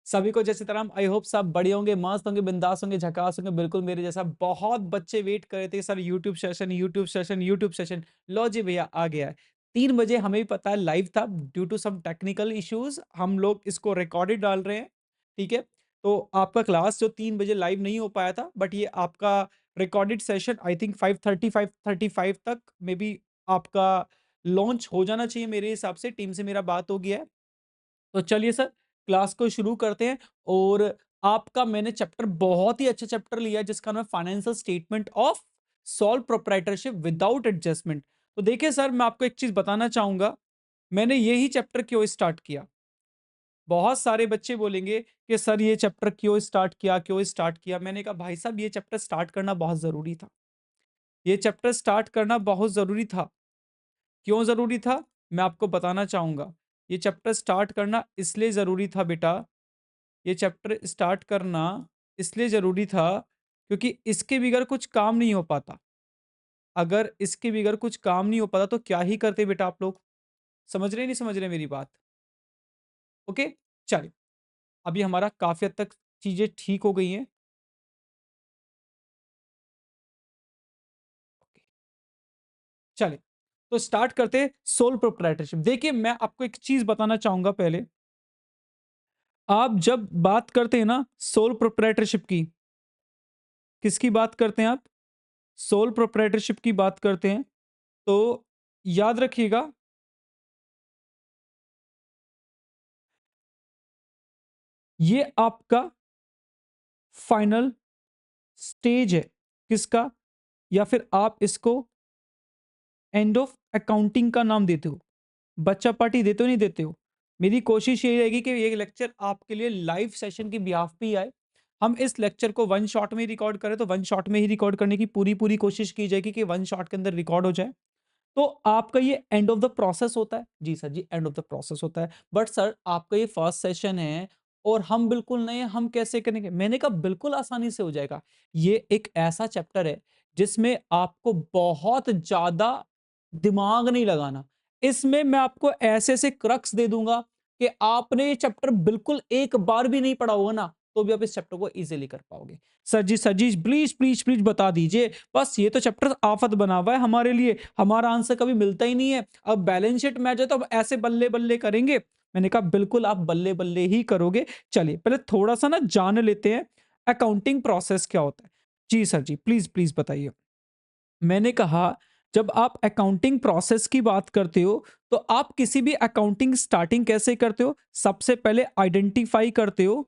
सभी को जैसे तरह आई होप सब बढ़िया होंगे, मस्त होंगे, बिंदास होंगे, झकास होंगे, बिल्कुल मेरे जैसा। बहुत बच्चे वेट कर रहे थे sir, YouTube session, YouTube session, YouTube session. लो जी भैया आ गया है। 3 बजे हमें भी पता है लाइव था, due to some technical issues हम लोग इसको रिकॉर्डेड डाल रहे हैं, ठीक है? तो आपका क्लास जो 3 बजे लाइव नहीं हो पाया था, बट ये आपका रिकॉर्डेड सेशन आई थिंक 5:30 5:35 तक मे बी आपका लॉन्च हो जाना चाहिए मेरे हिसाब से। टीम से मेरा बात हो गया है। तो चलिए सर, क्लास को शुरू करते हैं। और आपका मैंने चैप्टर बहुत ही अच्छा चैप्टर लिया है जिसका नाम है financial statement of solve proprietorship without adjustment. तो देखिए सर, मैं आपको एक चीज बताना चाहूंगा, मैंने यही चैप्टर क्यों स्टार्ट किया। बहुत सारे बच्चे बोलेंगे कि सर ये चैप्टर क्यों स्टार्ट किया, क्यों स्टार्ट किया। मैंने कहा भाई साहब, ये चैप्टर स्टार्ट करना बहुत जरूरी था। ये चैप्टर स्टार्ट करना बहुत जरूरी था। क्यों ज़रूरी था? मैं आपको बताना चाहूँगा। ये चैप्टर स्टार्ट करना इसलिए ज़रूरी था बेटा, ये चैप्टर स्टार्ट करना इसलिए ज़रूरी था क्योंकि इसके बगैर कुछ काम नहीं हो पाता। अगर इसके बगैर कुछ काम नहीं हो पाता तो क्या ही करते बेटा आप लोग? समझ रहे हैं, नहीं समझ रहे मेरी बात? ओके? चलिए, अभी हमारा काफ़ी हद तक चीज़ें ठीक हो गई हैं। ओके, चलिए, तो स्टार्ट करते हैं सोल प्रोप्राइटरशिप। देखिए, मैं आपको एक चीज़ बताना चाहूँगा पहले। आप जब बात करते हैं ना सोल प्रोप्राइटरशिप की, किसकी बात करते हैं आप? सोल प्रोप्राइटरशिप की बात करते हैं, तो याद रखिएगा, ये आपका फाइनल स्टेज है। किसका? या फिर आप इसको एंड ऑफ अकाउंटिंग का नाम देते हो। बच्चा पार्टी देते हो, नहीं देते हो? मेरी कोशिश ये रहेगी कि ये लेक्चर आपके लिए लाइव सेशन की बिहाफ पे ही आए। हम इस लेक्चर को वन शॉट में रिकॉर्ड करें तो वन शॉट में ही रिकॉर्ड करने की पूरी पूरी कोशिश की जाएगी कि वन शॉट के अंदर रिकॉर्ड हो जाए। तो आपका ये एंड ऑफ द प्रोसेस होता है। जी सर जी, एंड ऑफ द प्रोसेस होता है। बट सर, आपका ये फर्स्ट सेशन है और हम बिल्कुल नए हैं, हम कैसे करेंगे? मैंने कहा बिल्कुल आसानी से हो जाएगा। ये एक ऐसा चैप्टर है जिसमें आपको बहुत ज्यादा दिमाग नहीं लगाना। इसमें मैं आपको ऐसे ऐसे क्रक्स दे दूंगा कि आपने ये चैप्टर बिल्कुल एक बार भी नहीं पढ़ा होगा ना, तो भी आप इस चैप्टर को इजीली कर पाओगे। Sir ji please please please बता दीजिए, बस ये तो चैप्टर आफत बना हुआ है हमारे लिए, हमारा आंसर कभी मिलता ही नहीं है। अब बैलेंस शीट मैच है तो अब ऐसे बल्ले बल्ले करेंगे। मैंने कहा बिल्कुल आप बल्ले बल्ले ही करोगे। चलिए, पहले थोड़ा सा ना जान लेते हैं अकाउंटिंग प्रोसेस क्या होता है। जी सर जी, प्लीज प्लीज बताइए। मैंने कहा, जब आप अकाउंटिंग प्रोसेस की बात करते हो तो आप किसी भी अकाउंटिंग स्टार्टिंग कैसे करते हो? सबसे पहले आइडेंटिफाई करते हो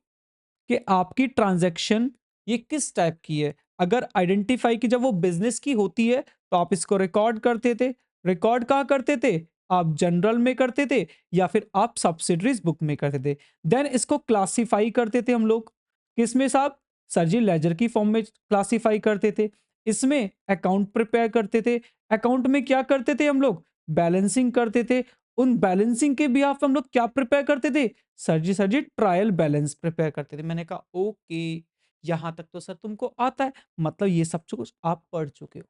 कि आपकी ट्रांजैक्शन ये किस टाइप की है। अगर आइडेंटिफाई की जब वो बिजनेस की होती है तो आप इसको रिकॉर्ड करते थे। रिकॉर्ड कहाँ करते थे? आप जनरल में करते थे या फिर आप सब्सिडरीज बुक में करते थे। देन इसको क्लासिफाई करते थे हम लोग। किसमें साहब? सर जी, लेजर की फॉर्म में क्लासिफाई करते थे। इसमें अकाउंट प्रिपेयर करते थे। अकाउंट में क्या करते थे हम लोग? बैलेंसिंग करते थे। उन बैलेंसिंग के बिहाफ हम लोग क्या प्रिपेयर करते थे? सर जी ट्रायल बैलेंस प्रिपेयर करते थे। मैंने कहा ओके, यहां तक तो सर तुमको आता है, मतलब ये सब कुछ आप पढ़ चुके हो।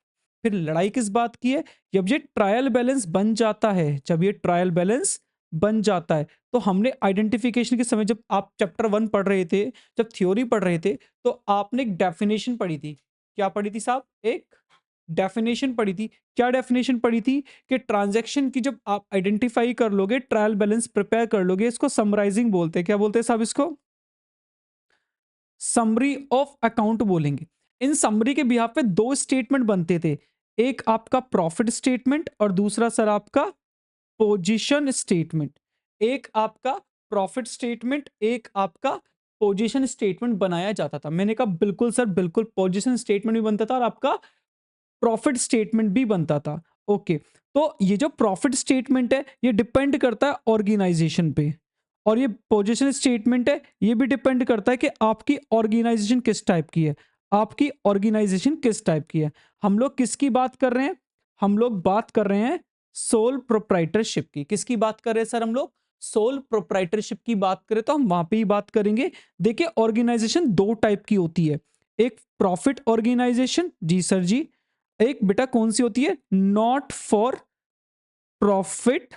फिर लड़ाई किस बात की है? जब ये ट्रायल बैलेंस बन जाता है, जब ये ट्रायल बैलेंस बन जाता है, तो हमने आइडेंटिफिकेशन के समय, जब आप चैप्टर 1 पढ़ रहे थे, जब थ्योरी पढ़ रहे थे, तो आपने एक डेफिनेशन पढ़ी थी। क्या पढ़ी थी साहब? एक डेफिनेशन पढ़ी थी। क्या डेफिनेशन पढ़ी थी? कि ट्रांजैक्शन की जब आप आइडेंटिफाई कर लोगे, ट्रायल बैलेंस प्रिपेयर कर लोगे, इसको समराइजिंग बोलते हैं। क्या बोलते हैं साहब इसको? समरी ऑफ अकाउंट बोलेंगे। इन समरी के बिहाफ पे दो स्टेटमेंट बनते थे। एक आपका प्रॉफिट स्टेटमेंट और दूसरा सर आपका पोजीशन स्टेटमेंट। एक आपका प्रॉफिट स्टेटमेंट, एक आपका पोजीशन स्टेटमेंट बनाया जाता था। मैंने कहा बिल्कुल सर, बिल्कुल पोजीशन स्टेटमेंट भी बनता था और आपका प्रॉफिट स्टेटमेंट भी बनता था। ओके, तो ये जो प्रॉफिट स्टेटमेंट है ये डिपेंड करता है ऑर्गेनाइजेशन पे, और ये पोजीशन स्टेटमेंट है ये भी डिपेंड करता है कि आपकी ऑर्गेनाइजेशन किस टाइप की है। आपकी ऑर्गेनाइजेशन किस टाइप की है। हम लोग किसकी बात कर रहे हैं? हम लोग बात कर रहे हैं सोल प्रोप्राइटरशिप की। किसकी बात कर रहे हैं सर हम लोग? सोल प्रोप्राइटरशिप की बात करें तो हम वहां पे ही बात करेंगे। देखिए, ऑर्गेनाइजेशन दो टाइप की होती है। एक प्रॉफिट ऑर्गेनाइजेशन, जी सर जी। एक बेटा कौन सी होती है? Not for profit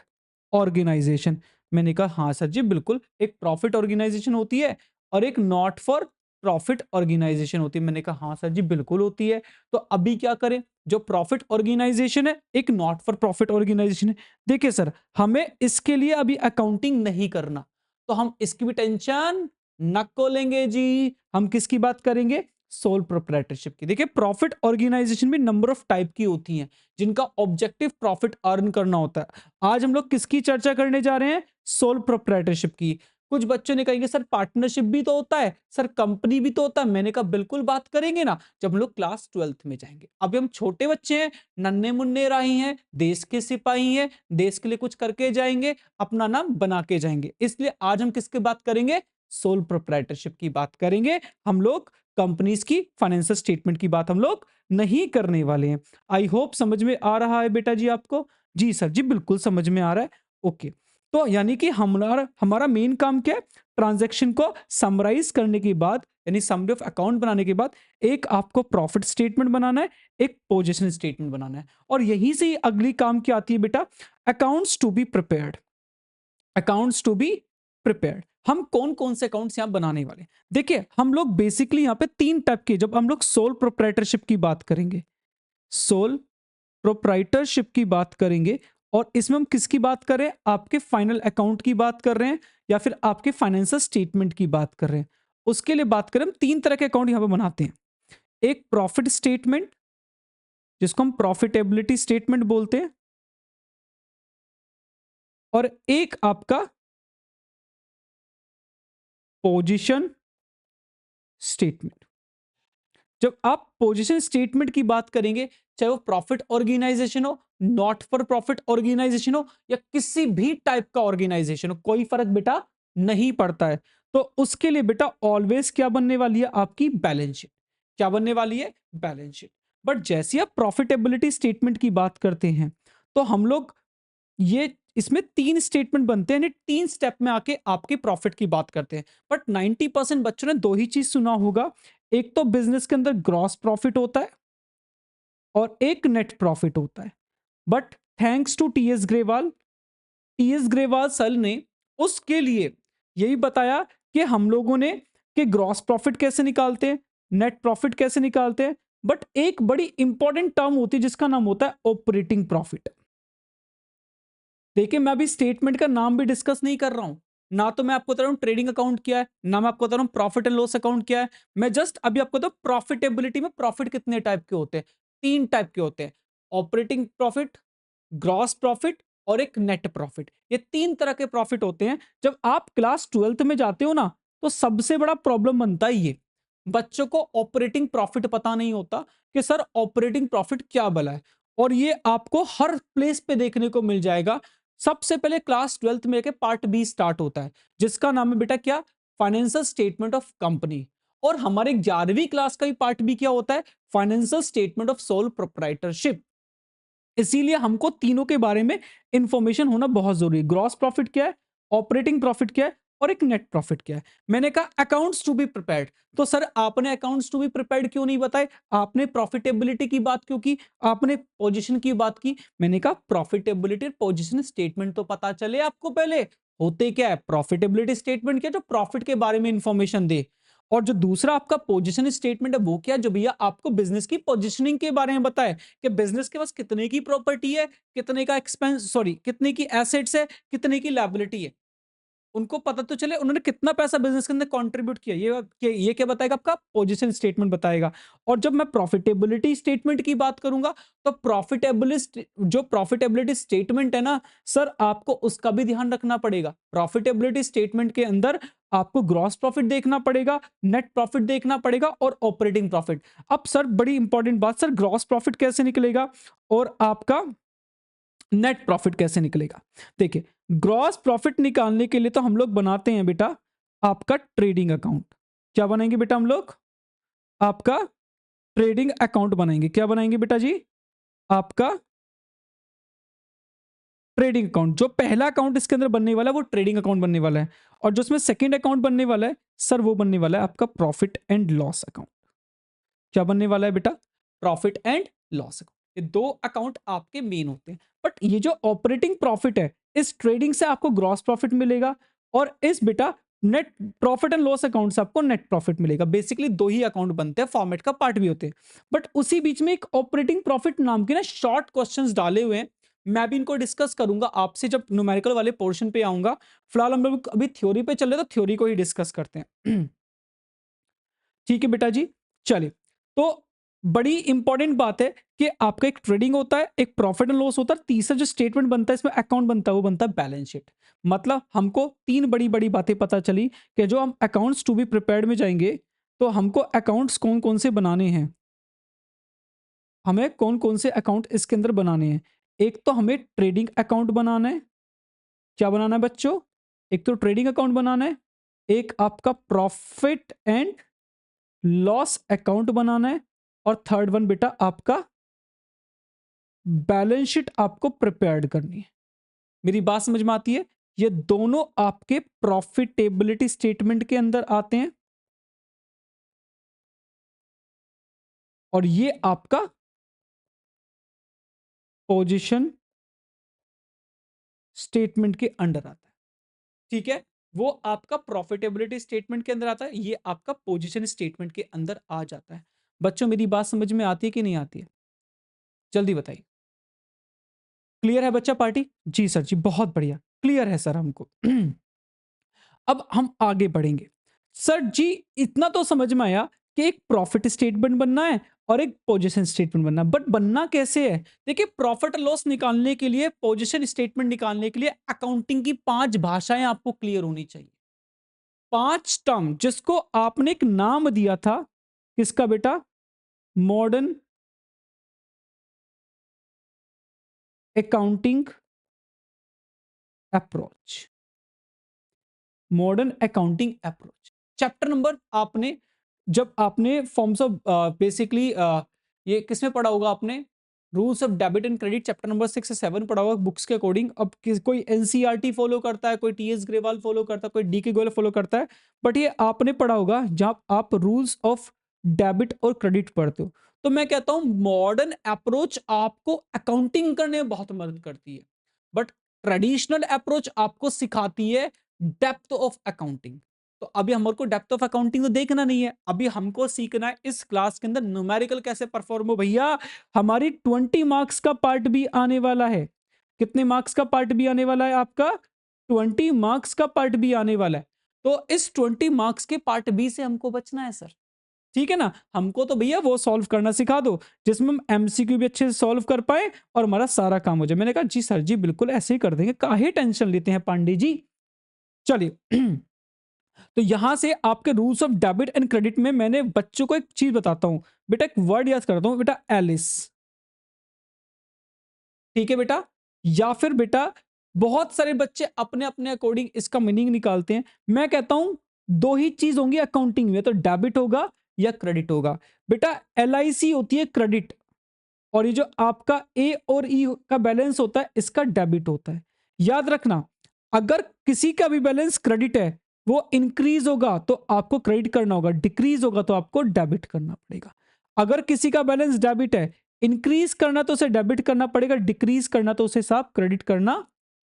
organisation. मैंने कहा हाँ सर जी बिल्कुल, एक प्रॉफिट ऑर्गेनाइजेशन होती है और एक नॉट फॉर प्रॉफिट ऑर्गेनाइजेशन होती है। मैंने कहा हाँ सर जी बिल्कुल होती है। तो अभी क्या करें, जो प्रॉफिट ऑर्गेनाइजेशन है एक नॉट फॉर प्रॉफिट ऑर्गेनाइजेशन है। देखिए सर, हमें इसके लिए अभी अकाउंटिंग नहीं करना, तो हम इसकी भी टेंशन नको लेंगे जी। हम किसकी बात करेंगे, सोल प्रोप्राइटरशिप की। देखिए प्रॉफिट ऑर्गेनाइजेशन में नंबर ऑफ टाइप की होती हैं जिनका ऑब्जेक्टिव प्रॉफिट अर्न करना होता है। आज हम लोग किसकी चर्चा करने जा रहे हैं, सोल प्रोप्राइटरशिप की। कुछ बच्चों ने कहेंगे सर पार्टनरशिप भी तो होता है, सर कंपनी भी तो होता है। मैंने कहा बिल्कुल बात करेंगे ना जब हम लोग क्लास 12th में जाएंगे। अभी हम छोटे बच्चे हैं, नन्हे मुन्ने राही हैं, देश के सिपाही हैं, देश के लिए कुछ करके जाएंगे, अपना नाम बना के जाएंगे। इसलिए आज हम किसकी बात करेंगे, सोल प्रोप्राइटरशिप की बात करेंगे। हम लोग कंपनीज की फाइनेंशियल स्टेटमेंट की बात हम लोग नहीं करने वाले हैं। आई होप समझ में आ रहा है बेटा जी आपको। जी सर जी बिल्कुल समझ में आ रहा है। ओके, तो यानी कि हमारा हमारा मेन काम क्या है, ट्रांजैक्शन को समराइज करने के बाद यानी समरी ऑफ अकाउंट बनाने के बाद एक आपको प्रॉफिट स्टेटमेंट बनाना है, एक पोजीशन स्टेटमेंट बनाना है। और यहीं से ही अगली काम क्या आती है बेटा, accounts to be prepared. Accounts to be prepared, हम कौन कौन से अकाउंट्स यहां बनाने वाले हैं। देखिए हम लोग बेसिकली यहां पे तीन टाइप के, जब हम लोग सोल प्रोप्राइटरशिप की बात करेंगे, सोल प्रोप्राइटरशिप की बात करेंगे, और इसमें हम किसकी बात कर रहे हैं, आपके फाइनल अकाउंट की बात कर रहे हैं या फिर आपके फाइनेंशियल स्टेटमेंट की बात कर रहे हैं। उसके लिए बात करें, हम तीन तरह के अकाउंट यहां पे बनाते हैं। एक प्रॉफिट स्टेटमेंट जिसको हम प्रॉफिटेबिलिटी स्टेटमेंट बोलते हैं, और एक आपका पोजीशन स्टेटमेंट। जब आप पोजीशन स्टेटमेंट की बात करेंगे, चाहे वो प्रॉफिट ऑर्गेनाइजेशन हो, नॉट फॉर प्रॉफिट ऑर्गेनाइजेशन हो, या किसी भी टाइप का ऑर्गेनाइजेशन हो, कोई फर्क बेटा नहीं पड़ता है। तो उसके लिए बेटा ऑलवेज क्या बनने वाली है, आपकी बैलेंस शीट। क्या बनने वाली है, बैलेंस शीट। बट जैसे आप प्रॉफिटेबिलिटी स्टेटमेंट की बात करते हैं, तो हम लोग ये इसमें तीन स्टेटमेंट बनते हैं, यानी तीन स्टेप में आके आपके प्रॉफिट की बात करते हैं। बट 90% बच्चों ने दो ही चीज सुना होगा, एक तो बिजनेस के अंदर ग्रॉस प्रॉफिट होता है और एक नेट प्रॉफिट होता है। But thanks to TS Grewal sir ने उसके लिए यही बताया कि हम लोगों ने कि ग्रॉस प्रॉफिट कैसे निकालते हैं, नेट प्रॉफिट कैसे निकालते हैं। बट एक बड़ी इंपॉर्टेंट टर्म होती है जिसका नाम होता है ऑपरेटिंग प्रॉफिट। देखिए मैं अभी स्टेटमेंट का नाम भी डिस्कस नहीं कर रहा हूं, ना तो मैं आपको बता रहा हूं ट्रेडिंग अकाउंट क्या है, ना मैं आपको बता रहा हूं प्रॉफिट एंड लॉस अकाउंट क्या है। मैं जस्ट अभी आपको बता प्रॉफिटेबिलिटी में प्रॉफिट कितने टाइप के होते हैं, तीन टाइप के होते हैं, ऑपरेटिंग प्रॉफिट, ग्रॉस प्रॉफिट और एक नेट प्रॉफिट। ये तीन तरह के प्रॉफिट होते हैं। जब आप क्लास 12th में जाते हो ना, तो सबसे बड़ा प्रॉब्लम बनता है ये, बच्चों को ऑपरेटिंग प्रॉफिट पता नहीं होता कि सर ऑपरेटिंग प्रॉफिट क्या भला है। और ये आपको हर प्लेस पे देखने को मिल जाएगा। सबसे पहले क्लास 12th में के पार्ट बी स्टार्ट होता है जिसका नाम है बेटा क्या, फाइनेंशियल स्टेटमेंट ऑफ कंपनी। और हमारे 11वीं क्लास का भी पार्ट बी क्या होता है, financial statement of sole proprietorship. इसीलिए हमको तीनों के बारे में इंफॉर्मेशन होना बहुत जरूरी है। ग्रॉस प्रॉफिट क्या है, ऑपरेटिंग प्रॉफिट क्या है, और एक नेट प्रॉफिट क्या है। मैंने कहा अकाउंट्स टू बी प्रिपेयर्ड, तो सर आपने अकाउंट्स टू बी प्रिपेयर्ड क्यों नहीं बताए, आपने प्रॉफिटेबिलिटी की बात क्यों की, आपने पोजीशन की बात की। मैंने कहा प्रॉफिटेबिलिटी पोजीशन स्टेटमेंट तो पता चले आपको पहले, होते क्या है प्रॉफिटेबिलिटी स्टेटमेंट, क्या जो प्रॉफिट के बारे में इंफॉर्मेशन दे। और जो दूसरा आपका पोजीशन स्टेटमेंट है वो क्या, जो भैया आपको बिजनेस की पोजीशनिंग के बारे में बताए कि बिजनेस के पास कितने की प्रॉपर्टी है, कितने का एक्सपेंस सॉरी कितने की एसेट्स है, कितने की लायबिलिटी है। उनको पता तो चले उन्होंने कितना पैसा बिजनेस के अंदर कंट्रीब्यूट किया, ये क्या बताएगा, आपका पोजीशन स्टेटमेंट बताएगा। और जब मैं प्रॉफिटेबिलिटी स्टेटमेंट की बात करूंगा, तो प्रॉफिटेबिलिटी स्टेटमेंट है ना सर, आपको उसका भी ध्यान रखना पड़ेगा। प्रॉफिटेबिलिटी स्टेटमेंट के अंदर आपको ग्रॉस प्रॉफिट देखना पड़ेगा, नेट प्रॉफिट देखना पड़ेगा और ऑपरेटिंग प्रॉफिट। अब सर बड़ी इंपॉर्टेंट बात, सर ग्रॉस प्रॉफिट कैसे निकलेगा और आपका नेट प्रॉफिट कैसे निकलेगा। देखिए ग्रॉस प्रॉफिट निकालने के लिए तो हम लोग बनाते हैं बेटा आपका ट्रेडिंग अकाउंट। क्या बनाएंगे बेटा हम लोग, आपका ट्रेडिंग अकाउंट बनाएंगे। क्या बनाएंगे बेटा जी, आपका ट्रेडिंग अकाउंट। जो पहला अकाउंट इसके अंदर बनने वाला है वो ट्रेडिंग अकाउंट बनने वाला है, और जो इसमें सेकंड अकाउंट बनने वाला है सर वो बनने वाला है आपका प्रॉफिट एंड लॉस अकाउंट। क्या बनने वाला है बेटा, प्रॉफिट एंड लॉस अकाउंट। ये दो अकाउंट आपके मेन होते हैं। बट ये जो ऑपरेटिंग प्रॉफिट है, इस ट्रेडिंग से आपको ग्रॉस प्रॉफिट मिलेगा, और इस बेटा net profit and loss account से आपको नेट प्रॉफिट मिलेगा। बेसिकली दो ही अकाउंट बनते हैं, फॉर्मेट का पार्ट भी होते हैं, बट उसी बीच में एक ऑपरेटिंग प्रॉफिट नाम के ना शॉर्ट क्वेश्चंस डाले हुए हैं। मैं भी इनको डिस्कस करूंगा आपसे जब न्यूमेरिकल वाले पोर्शन पे आऊंगा। फिलहाल हम लोग अभी थ्योरी पे चल रहे, तो थ्योरी को ही डिस्कस करते हैं। ठीक है बेटा जी, चलिए। तो बड़ी इंपॉर्टेंट बात है कि आपका एक ट्रेडिंग होता है, एक प्रॉफिट एंड लॉस होता है, तीसरा जो स्टेटमेंट बनता है इसमें अकाउंट बनता है, वो बनता है बैलेंस शीट। मतलब हमको तीन बड़ी बड़ी बातें पता चली कि जो हम अकाउंट्स टू बी प्रिपेयर्ड में जाएंगे, तो हमको अकाउंट्स कौन कौन से बनाने हैं, हमें कौन कौन से अकाउंट इसके अंदर बनाने हैं। एक तो हमें ट्रेडिंग अकाउंट बनाना है। क्या बनाना है बच्चों? एक तो ट्रेडिंग अकाउंट बनाना है, एक आपका प्रॉफिट एंड लॉस अकाउंट बनाना है, और थर्ड वन बेटा आपका बैलेंस शीट आपको प्रिपेयर्ड करनी है। मेरी बात समझ में आती है? ये दोनों आपके प्रॉफिटेबिलिटी स्टेटमेंट के अंदर आते हैं, और ये आपका पोजीशन स्टेटमेंट के अंडर आता है। ठीक है, वो आपका प्रॉफिटेबिलिटी स्टेटमेंट के अंदर आता है, ये आपका पोजीशन स्टेटमेंट के अंदर आ जाता है। बच्चों मेरी बात समझ में आती है कि नहीं आती है? जल्दी बताइए। क्लियर है बच्चा पार्टी? जी सर जी, बहुत बढ़िया, क्लियर है सर हमको। अब हम आगे बढ़ेंगे। सर जी, इतना तो समझ में आया कि एक प्रॉफिट स्टेटमेंट बनना है और एक पोजीशन स्टेटमेंट बनना है, बट बनना कैसे है? देखिए, प्रॉफिट लॉस निकालने के लिए, पोजीशन स्टेटमेंट निकालने के लिए अकाउंटिंग की 5 भाषाएं आपको क्लियर होनी चाहिए। 5 टर्म जिसको आपने एक नाम दिया था, किसका बेटा? Modern accounting approach. Modern accounting approach chapter number आपने, जब आपने फॉर्म्स ऑफ बेसिकली ये किसमें पढ़ा होगा आपने? Rules of debit and credit chapter number 6 से 7 पढ़ा होगा बुक्स के अकॉर्डिंग। अब कोई एनसीईआरटी फॉलो करता है, कोई टीएस ग्रेवाल फॉलो करता है, कोई डीके गोयल फॉलो करता है, बट ये आपने पढ़ा होगा जहां आप रूल्स ऑफ डेबिट और क्रेडिट पढ़ते हो। तो मैं कहता हूं मॉडर्न अप्रोच आपको अकाउंटिंग करने में बहुत मदद करती है, बट ट्रेडिशनल अप्रोच आपको सिखाती है डेप्थ ऑफ अकाउंटिंग। तो अभी हमारे को डेप्थ ऑफ अकाउंटिंग तो देखना नहीं है, अभी हमको सीखना है इस क्लास के अंदर न्यूमेरिकल कैसे परफॉर्म हो। भैया, हमारी 20 मार्क्स का पार्ट भी आने वाला है। कितने मार्क्स का पार्ट भी आने वाला है आपका? 20 मार्क्स का पार्ट भी आने वाला है। तो इस 20 मार्क्स के पार्ट बी से हमको बचना है सर। ठीक है ना? हमको तो भैया वो सॉल्व करना सिखा दो जिसमें हम एमसीक्यू भी अच्छे से सॉल्व कर पाए और हमारा सारा काम हो जाए। मैंने कहा जी सर जी, बिल्कुल ऐसे ही कर देंगे, काहे टेंशन लेते हैं पांडे जी। चलिए। तो यहां से आपके rules of debit and credit में मैंने बच्चों को एक चीज बताता हूं। बेटा एक वर्ड याद करता हूं, बेटा एलिस। ठीक है बेटा? या फिर बेटा, बहुत सारे बच्चे अपने अपने अकॉर्डिंग इसका मीनिंग निकालते हैं। मैं कहता हूं दो ही चीज होंगी अकाउंटिंग में, तो डेबिट होगा या क्रेडिट होगा। बेटा एलआईसी होती है क्रेडिट, और ये जो आपका ए और ई का बैलेंस होता है, इसका डेबिट होता है। याद रखना, अगर किसी का भी बैलेंस क्रेडिट है, वो इंक्रीज होगा तो आपको क्रेडिट करना होगा, डिक्रीज होगा तो आपको डेबिट करना पड़ेगा। अगर किसी का बैलेंस डेबिट है, इंक्रीज करना तो उसे डेबिट करना पड़ेगा, डिक्रीज करना तो उसे साहब क्रेडिट करना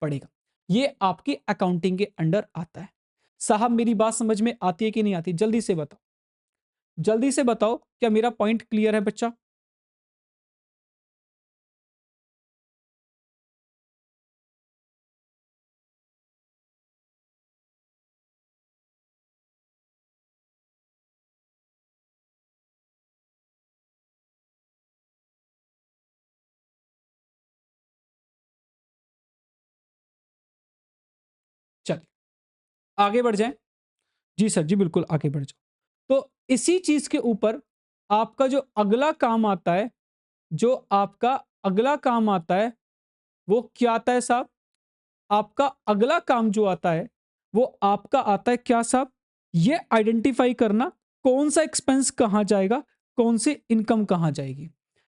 पड़ेगा। ये आपकी अकाउंटिंग के अंडर आता है। साहब मेरी बात समझ में आती है कि नहीं आती? जल्दी से बताओ, जल्दी से बताओ, क्या मेरा पॉइंट क्लियर है बच्चा? चलिए आगे बढ़ जाएं। जी सर जी, बिल्कुल आगे बढ़ जाओ। तो इसी चीज के ऊपर आपका जो अगला काम आता है, जो आपका अगला काम आता है, वो क्या आता है साहब? आपका अगला काम जो आता है, वो आपका आता है क्या साहब? ये आइडेंटिफाई करना कौन सा एक्सपेंस कहां जाएगा, कौन सी इनकम कहां जाएगी।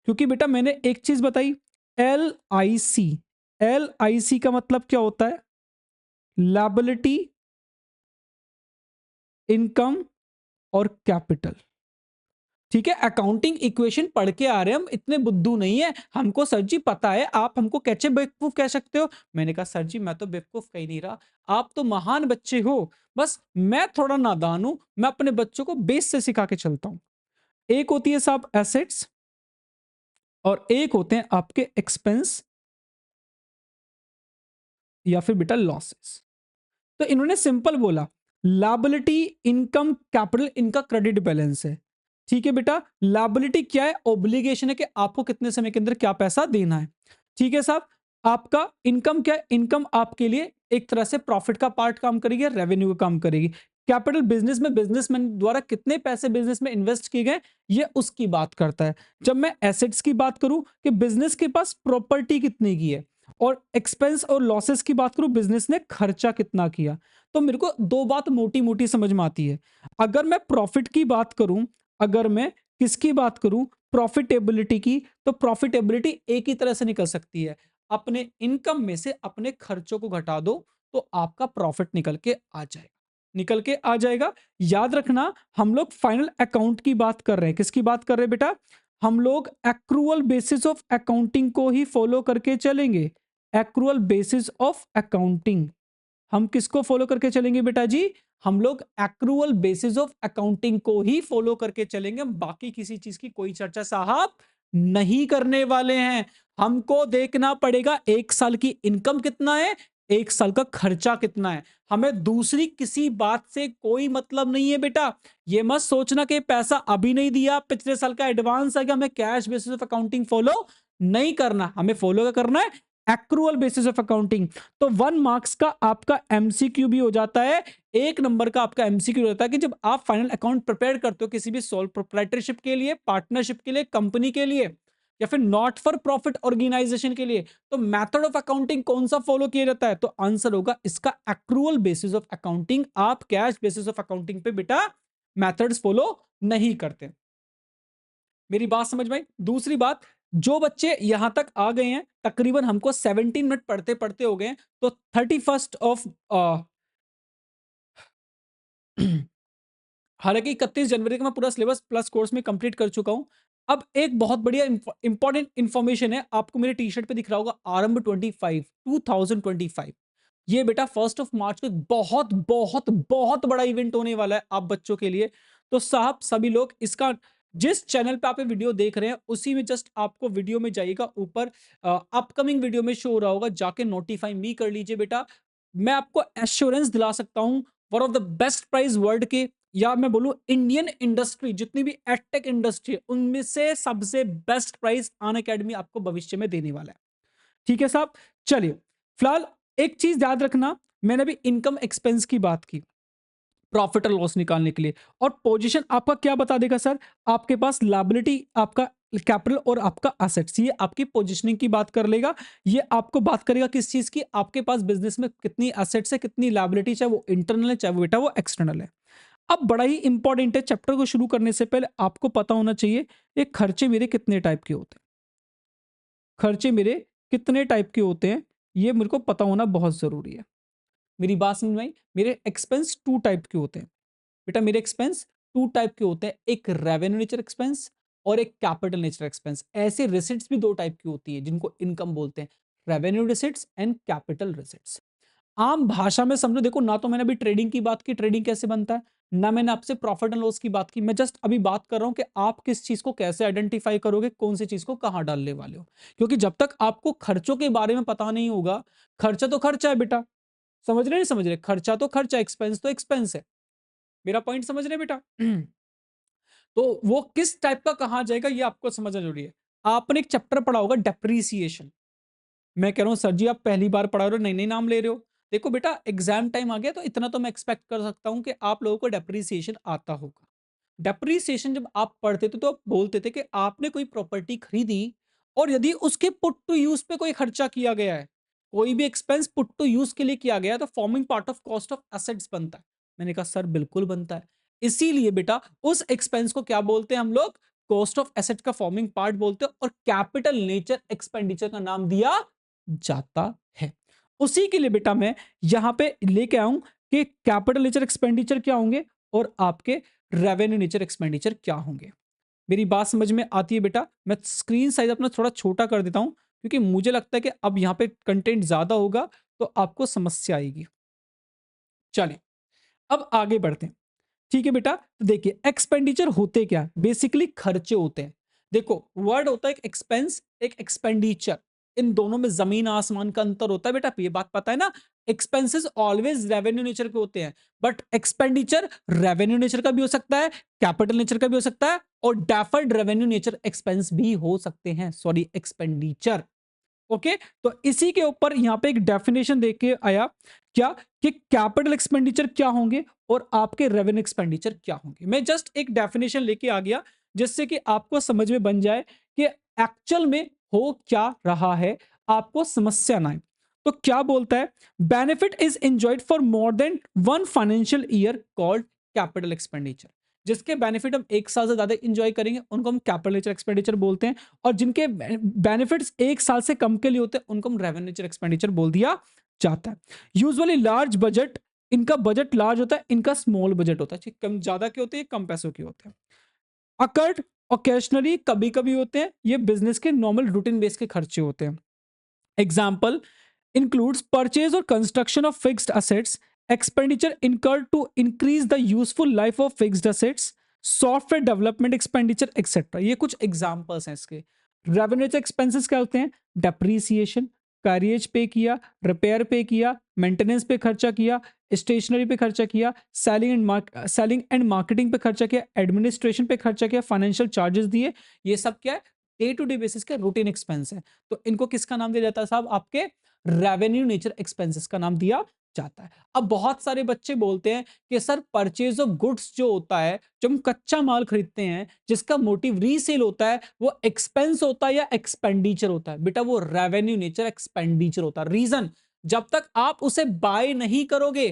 क्योंकि बेटा मैंने एक चीज बताई, L I C. L I सी का मतलब क्या होता है? लायबिलिटी, इनकम और कैपिटल। ठीक है, अकाउंटिंग इक्वेशन पढ़ के आ रहे हैं हम, इतने बुद्धू नहीं है हमको सर जी पता है, आप हमको कैसे बेवकूफ कह सकते हो। मैंने कहा सर जी मैं तो बेवकूफ कह ही नहीं रहा, आप तो महान बच्चे हो, बस मैं थोड़ा नादान हूं, मैं अपने बच्चों को बेस से सिखा के चलता हूं। एक होती है साहब एसेट्स और एक होते हैं आपके एक्सपेंस या फिर बेटा लॉसेस। तो इन्होंने सिंपल बोला लायबिलिटी इनकम कैपिटल इनका क्रेडिट बैलेंस है। ठीक है बेटा, लायबिलिटी क्या है, ऑब्लिगेशन है कि आपको कितने समय के अंदर क्या पैसा देना है। ठीक है साहब, आपका इनकम क्या है, इनकम आपके लिए एक तरह से प्रॉफिट का पार्ट काम करेगी, रेवेन्यू का काम करेगी। कैपिटल बिजनेस में बिजनेसमैन द्वारा कितने पैसे बिजनेस में इन्वेस्ट किए गए ये उसकी बात करता है। जब मैं एसेट्स की बात करूं कि बिजनेस के पास प्रॉपर्टी कितने की है, और एक्सपेंस और लॉसेस की बात करूं बिजनेस ने खर्चा कितना किया, तो मेरे को दो बात मोटी मोटी समझ में आती है। अगर मैं प्रॉफिट की बात करूं, अगर मैं किसकी बात करूं, प्रॉफिटेबिलिटी की, तो प्रॉफिटेबिलिटी एक ही तरह से निकल सकती है, अपने इनकम में से अपने खर्चों को घटा दो तो आपका प्रॉफिट निकल के आ जाएगा, निकल के आ जाएगा। याद रखना हम लोग फाइनल अकाउंट की बात कर रहे हैं, किसकी बात कर रहे हैं बेटा, हम लोग एक्रूअल बेसिस ऑफ अकाउंटिंग को ही फॉलो करके चलेंगे। एक्रूअल बेसिस ऑफ अकाउंटिंग, हम किसको फॉलो करके चलेंगे बेटा जी, हम लोग एक्रूअल बेसिस ऑफ अकाउंटिंग को ही फॉलो करके चलेंगे, बाकी किसी चीज की कोई चर्चा साहब नहीं करने वाले हैं। हमको देखना पड़ेगा एक साल की इनकम कितना है, एक साल का खर्चा कितना है, हमें दूसरी किसी बात से कोई मतलब नहीं है बेटा। ये मत सोचना कि पैसा अभी नहीं दिया, पिछले साल का एडवांस है कि हमें cash basis of accounting follow नहीं करना, हमें फॉलो क्या करना है, एक्रूअल बेसिस ऑफ अकाउंटिंग। तो 1 मार्क्स का आपका एमसीक्यू भी हो जाता है, 1 नंबर का आपका एमसीक्यू होता है कि जब आप फाइनल अकाउंट प्रिपेयर करते हो किसी भी सोल प्रोप्राइटरशिप के लिए, पार्टनरशिप के लिए, कंपनी के लिए, या फिर नॉट फॉर प्रॉफिट ऑर्गेनाइजेशन के लिए, तो मेथड ऑफ अकाउंटिंग कौन सा फॉलो किया जाता है, तो आंसर होगा इसका एक्रूअल बेसिस ऑफ अकाउंटिंग। आप कैश बेसिस ऑफ अकाउंटिंग पे बेटा मेथड्स फॉलो नहीं करते। मेरी बात समझ में आई। दूसरी बात, जो बच्चे यहां तक आ गए हैं, तकरीबन हमको 17 मिनट पढ़ते पढ़ते हो गए हैं, तो 31 ऑफ हालांकि 31 जनवरी का मैं पूरा सिलेबस प्लस कोर्स में कंप्लीट कर चुका हूं। अब एक बहुत बढ़िया इंपॉर्टेंट इंफॉर्मेशन है, आपको मेरे टी शर्ट पे दिख रहा होगा आरंभ 25 2025। ये बेटा 1 मार्च को एक बहुत बहुत बहुत बड़ा इवेंट होने वाला है आप बच्चों के लिए। तो साहब सभी लोग इसका, जिस चैनल पे आप ये वीडियो देख रहे हैं उसी में जस्ट आपको वीडियो में जाइएगा, ऊपर अपकमिंग वीडियो में शो हो रहा होगा, जाके नोटिफाई मी कर लीजिए बेटा। मैं आपको एश्योरेंस दिला सकता हूं, one of the best prize world के, या मैं बोलूं इंडियन इंडस्ट्री जितनी भी एडटेक इंडस्ट्री है उनमें से सबसे बेस्ट प्राइज अन अकेडमी आपको भविष्य में देने वाला है। ठीक है साहब, चलिए फिलहाल एक चीज याद रखना, मैंने अभी इनकम एक्सपेंस की बात की प्रॉफिट और लॉस निकालने के लिए, और पोजीशन आपका क्या बता देगा सर, आपके पास लायबिलिटी, आपका कैपिटल और आपका एसेट्स, ये आपकी पोजीशनिंग की बात कर लेगा। ये आपको बात करेगा किस चीज की, आपके पास बिजनेस में कितनी एसेट्स है, कितनी लायबिलिटी, चाहे वो इंटरनल है चाहे वो बेटा वो एक्सटर्नल है। अब बड़ा ही इंपॉर्टेंट है, चैप्टर को शुरू करने से पहले आपको पता होना चाहिए ये खर्चे मेरे कितने टाइप के होते हैं, खर्चे मेरे कितने टाइप के होते हैं, ये मेरे को पता होना बहुत जरूरी है। मेरी बात समझ में आई, मेरे एक्सपेंस 2 टाइप के होते हैं बेटा, मेरे एक्सपेंस 2 टाइप के होते हैं, एक रेवेन्यू नेचर एक्सपेंस और एक कैपिटल नेचर एक्सपेंस। ऐसे रिसिट्स भी 2 टाइप की होती है जिनको इनकम बोलते हैं, revenue receipts and capital receipts. आम भाषा में समझो, देखो ना तो मैंने अभी ट्रेडिंग की बात की, ट्रेडिंग कैसे बनता है, ना मैंने आपसे प्रॉफिट एंड लॉस की बात की, मैं जस्ट अभी बात कर रहा हूं कि आप किस चीज को कैसे आइडेंटिफाई करोगे, कौन सी चीज को कहां डालने वाले हो। क्योंकि जब तक आपको खर्चों के बारे में पता नहीं होगा, खर्चा तो खर्चा है बेटा, समझ रहे नहीं समझ रहे, खर्चा तो खर्चा, एक्सपेंस तो एक्सपेंस है, मेरा पॉइंट समझ रहे बेटा। तो वो किस टाइप का कहां जाएगा ये आपको समझना जरूरी है। आपने एक चैप्टर पढ़ा होगा डेप्रीसिएशन, मैं कह रहा हूं सर जी आप पहली बार पढ़ा रहे हो, नई नई नाम ले रहे हो। देखो बेटा एग्जाम टाइम आ गया तो इतना तो मैं एक्सपेक्ट कर सकता हूं कि आप लोगों को डेप्रीसिएशन आता होगा। डेप्रीसिएशन जब आप पढ़ते थे तो आप बोलते थे कि आपने कोई प्रॉपर्टी खरीदी और यदि उसके पुट टू यूज पे कोई खर्चा किया गया है, कोई भी एक्सपेंस पुट टू यूज के लिए किया गया है, तो forming part of cost of assets बनता है। मैंने कहा सर बिल्कुल बनता है, इसीलिए बेटा उस एक्सपेंस को क्या बोलते हैं हम लोग, कॉस्ट ऑफ एसेट का फॉर्मिंग पार्ट बोलते हैं, और कैपिटल नेचर एक्सपेंडिचर का नाम दिया जाता है। उसी के लिए बेटा मैं यहां पे लेके आऊं कि कैपिटल नेचर एक्सपेंडिचर क्या होंगे और आपके रेवेन्यू नेचर एक्सपेंडिचर क्या होंगे। मेरी बात समझ में आती है बेटा? मैं स्क्रीन साइज अपना थोड़ा छोटा कर देता हूँ क्योंकि मुझे लगता है कि अब यहाँ पे कंटेंट ज्यादा होगा तो आपको समस्या आएगी। चलिए अब आगे बढ़ते हैं। ठीक है बेटा, तो देखिए एक्सपेंडिचर होते क्या, बेसिकली खर्चे होते हैं। देखो वर्ड होता है एक एक्सपेंस, एक एक्सपेंडिचर, इन दोनों में जमीन आसमान का अंतर होता है बेटा, ये बात पता है ना। एक्सपेंसेस ऑलवेज रेवेन्यू नेचर के होते हैं, बट एक्सपेंडिचर रेवेन्यू नेचर का भी हो सकता है, कैपिटल नेचर का भी हो सकता है, और डेफर्ड रेवेन्यू नेचर एक्सपेंस भी हो सकते हैं, सॉरी एक्सपेंडिचर। ओके, तो इसी के ऊपर यहां पे एक डेफिनेशन देख के आया क्या, कि कैपिटल एक्सपेंडिचर क्या होंगे और आपके रेवेन्यू एक्सपेंडिचर क्या होंगे। मैं जस्ट एक डेफिनेशन लेके आ गया जिससे कि आपको समझ में बन जाए कि एक्चुअल में हो क्या रहा है, आपको समस्या ना आए। तो क्या बोलता है, benefit is enjoyed for more than one financial year called capital expenditure. जिसके बेनिफिट हम एक साल से ज्यादा इंजॉय करेंगे उनको हम कैपिटल एक्सपेंडिचर बोलते हैं, और जिनके बेनिफिट्स एक साल से कम के लिए होते हैं उनको हम रेवेन्यू एक्सपेंडिचर बोल दिया जाता है। यूजुअली लार्ज बजट, इनका बजट लार्ज होता है, इनका स्मॉल बजट होता है, कम ज्यादा के होते हैं, कम पैसों के होते हैं। अकर्ड ओकेशनली, कभी कभी होते हैं, ये बिजनेस के नॉर्मल रूटीन बेस के खर्चे होते हैं। Example includes purchase or construction of fixed assets, expenditure incurred to increase the useful life of fixed assets, software development expenditure etcetera. ये कुछ एग्जांपल्स हैं इसके। रेवेन्यू एक्सपेंसेस क्या होते हैं, डेप्रीसिएशन, कैरियज पे किया, रिपेयर पे किया, मेंटेनेंस पे खर्चा किया, स्टेशनरी पे खर्चा किया, सेलिंग एंड मार्केटिंग पे खर्चा किया, एडमिनिस्ट्रेशन पे खर्चा किया, फाइनेंशियल चार्जेस दिए। ये सब क्या है, डे टू डे बेसिस के रूटीन एक्सपेंस है। तो इनको किसका नाम दिया जाता है साहब, आपके रेवेन्यू नेचर एक्सपेंसेस का नाम दिया जाता है। अब बहुत सारे बच्चे बोलते हैं कि सर परचेज ऑफ गुड्स जो होता है, जो हम कच्चा माल खरीदते हैं जिसका मोटिव रीसेल होता है, वो एक्सपेंस होता है या एक्सपेंडिचर होता है? बेटा वो रेवेन्यू नेचर एक्सपेंडिचर होता है। रीजन, जब तक आप उसे बाय नहीं करोगे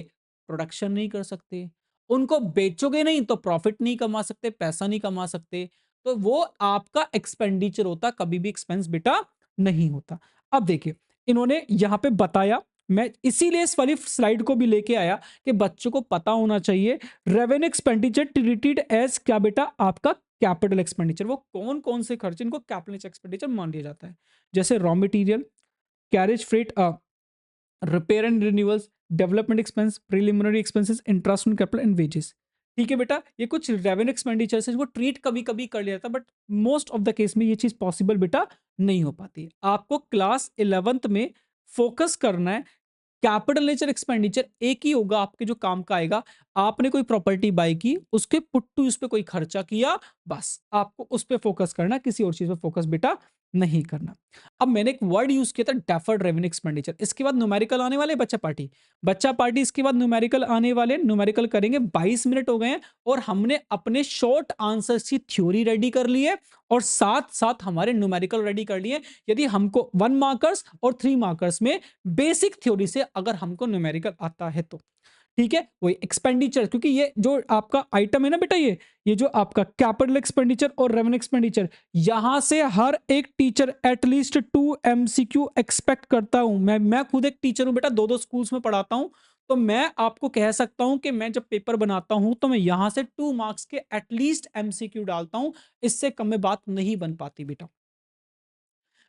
प्रोडक्शन नहीं कर सकते, उनको बेचोगे नहीं तो प्रॉफिट नहीं कमा सकते, पैसा नहीं कमा सकते, तो वो आपका एक्सपेंडिचर होता, कभी भी एक्सपेंस बेटा नहीं होता। अब देखिए इन्होंने यहां पे बताया, मैं इसीलिए इस वाली स्लाइड को भी लेके आया कि बच्चों को पता होना चाहिए रेवेन्यू एक्सपेंडिचर ट्रीटेड एज क्या बेटा, आपका कैपिटल एक्सपेंडिचर। वो कौन कौन से खर्च इनको कैपिटल एक्सपेंडिचर मान लिया जाता है, जैसे raw material, carriage freight, repair and renewals, development expense, preliminary expenses, interest on capital and wages. ठीक है बेटा, ये कुछ रेवेन्यू एक्सपेंडिचर्स है, वो ट्रीट कभी कभी कर लिया जाता है, but most of the case में ये चीज पॉसिबल बेटा नहीं हो पाती है। आपको क्लास 11th में फोकस करना है, कैपिटल नेचर एक्सपेंडिचर एक ही होगा आपके जो काम का आएगा। आपने कोई प्रॉपर्टी बाय की, उसके पुट टू उस पर कोई खर्चा किया, बस आपको उस पर फोकस करना, किसी और चीज पर फोकस बेटा नहीं करना। अब मैंने एक वर्ड यूज किया था डेफर्ड रेवेन्यू एक्सपेंडिचर, इसके बाद न्यूमेरिकल आने वाले, बच्चा पार्टी, बच्चा पार्टी, इसके बाद न्यूमेरिकल आने वाले, न्यूमेरिकल करेंगे। 22 मिनट हो गए हैं और हमने अपने शॉर्ट आंसर्स की थ्योरी रेडी कर ली है और साथ साथ हमारे न्यूमेरिकल रेडी कर लिए। यदि हमको 1 मार्कर्स और 3 मार्कर्स में बेसिक थ्योरी से अगर हमको न्यूमेरिकल आता है तो ठीक है, वही एक्सपेंडिचर, क्योंकि ये जो आपका आइटम है ना बेटा, ये जो आपका कैपिटल एक्सपेंडिचर और रेवेन्यू एक्सपेंडिचर, यहां से हर एक टीचर एटलीस्ट 2 एमसीक्यू एक्सपेक्ट करता हूं। मैं खुद एक टीचर हूं बेटा, 2 स्कूल्स में पढ़ाता हूं, तो मैं आपको कह सकता हूं कि मैं जब पेपर बनाता हूं तो मैं यहां से 2 मार्क्स के एटलीस्ट एमसीक्यू डालता हूं, इससे कम में बात नहीं बन पाती बेटा।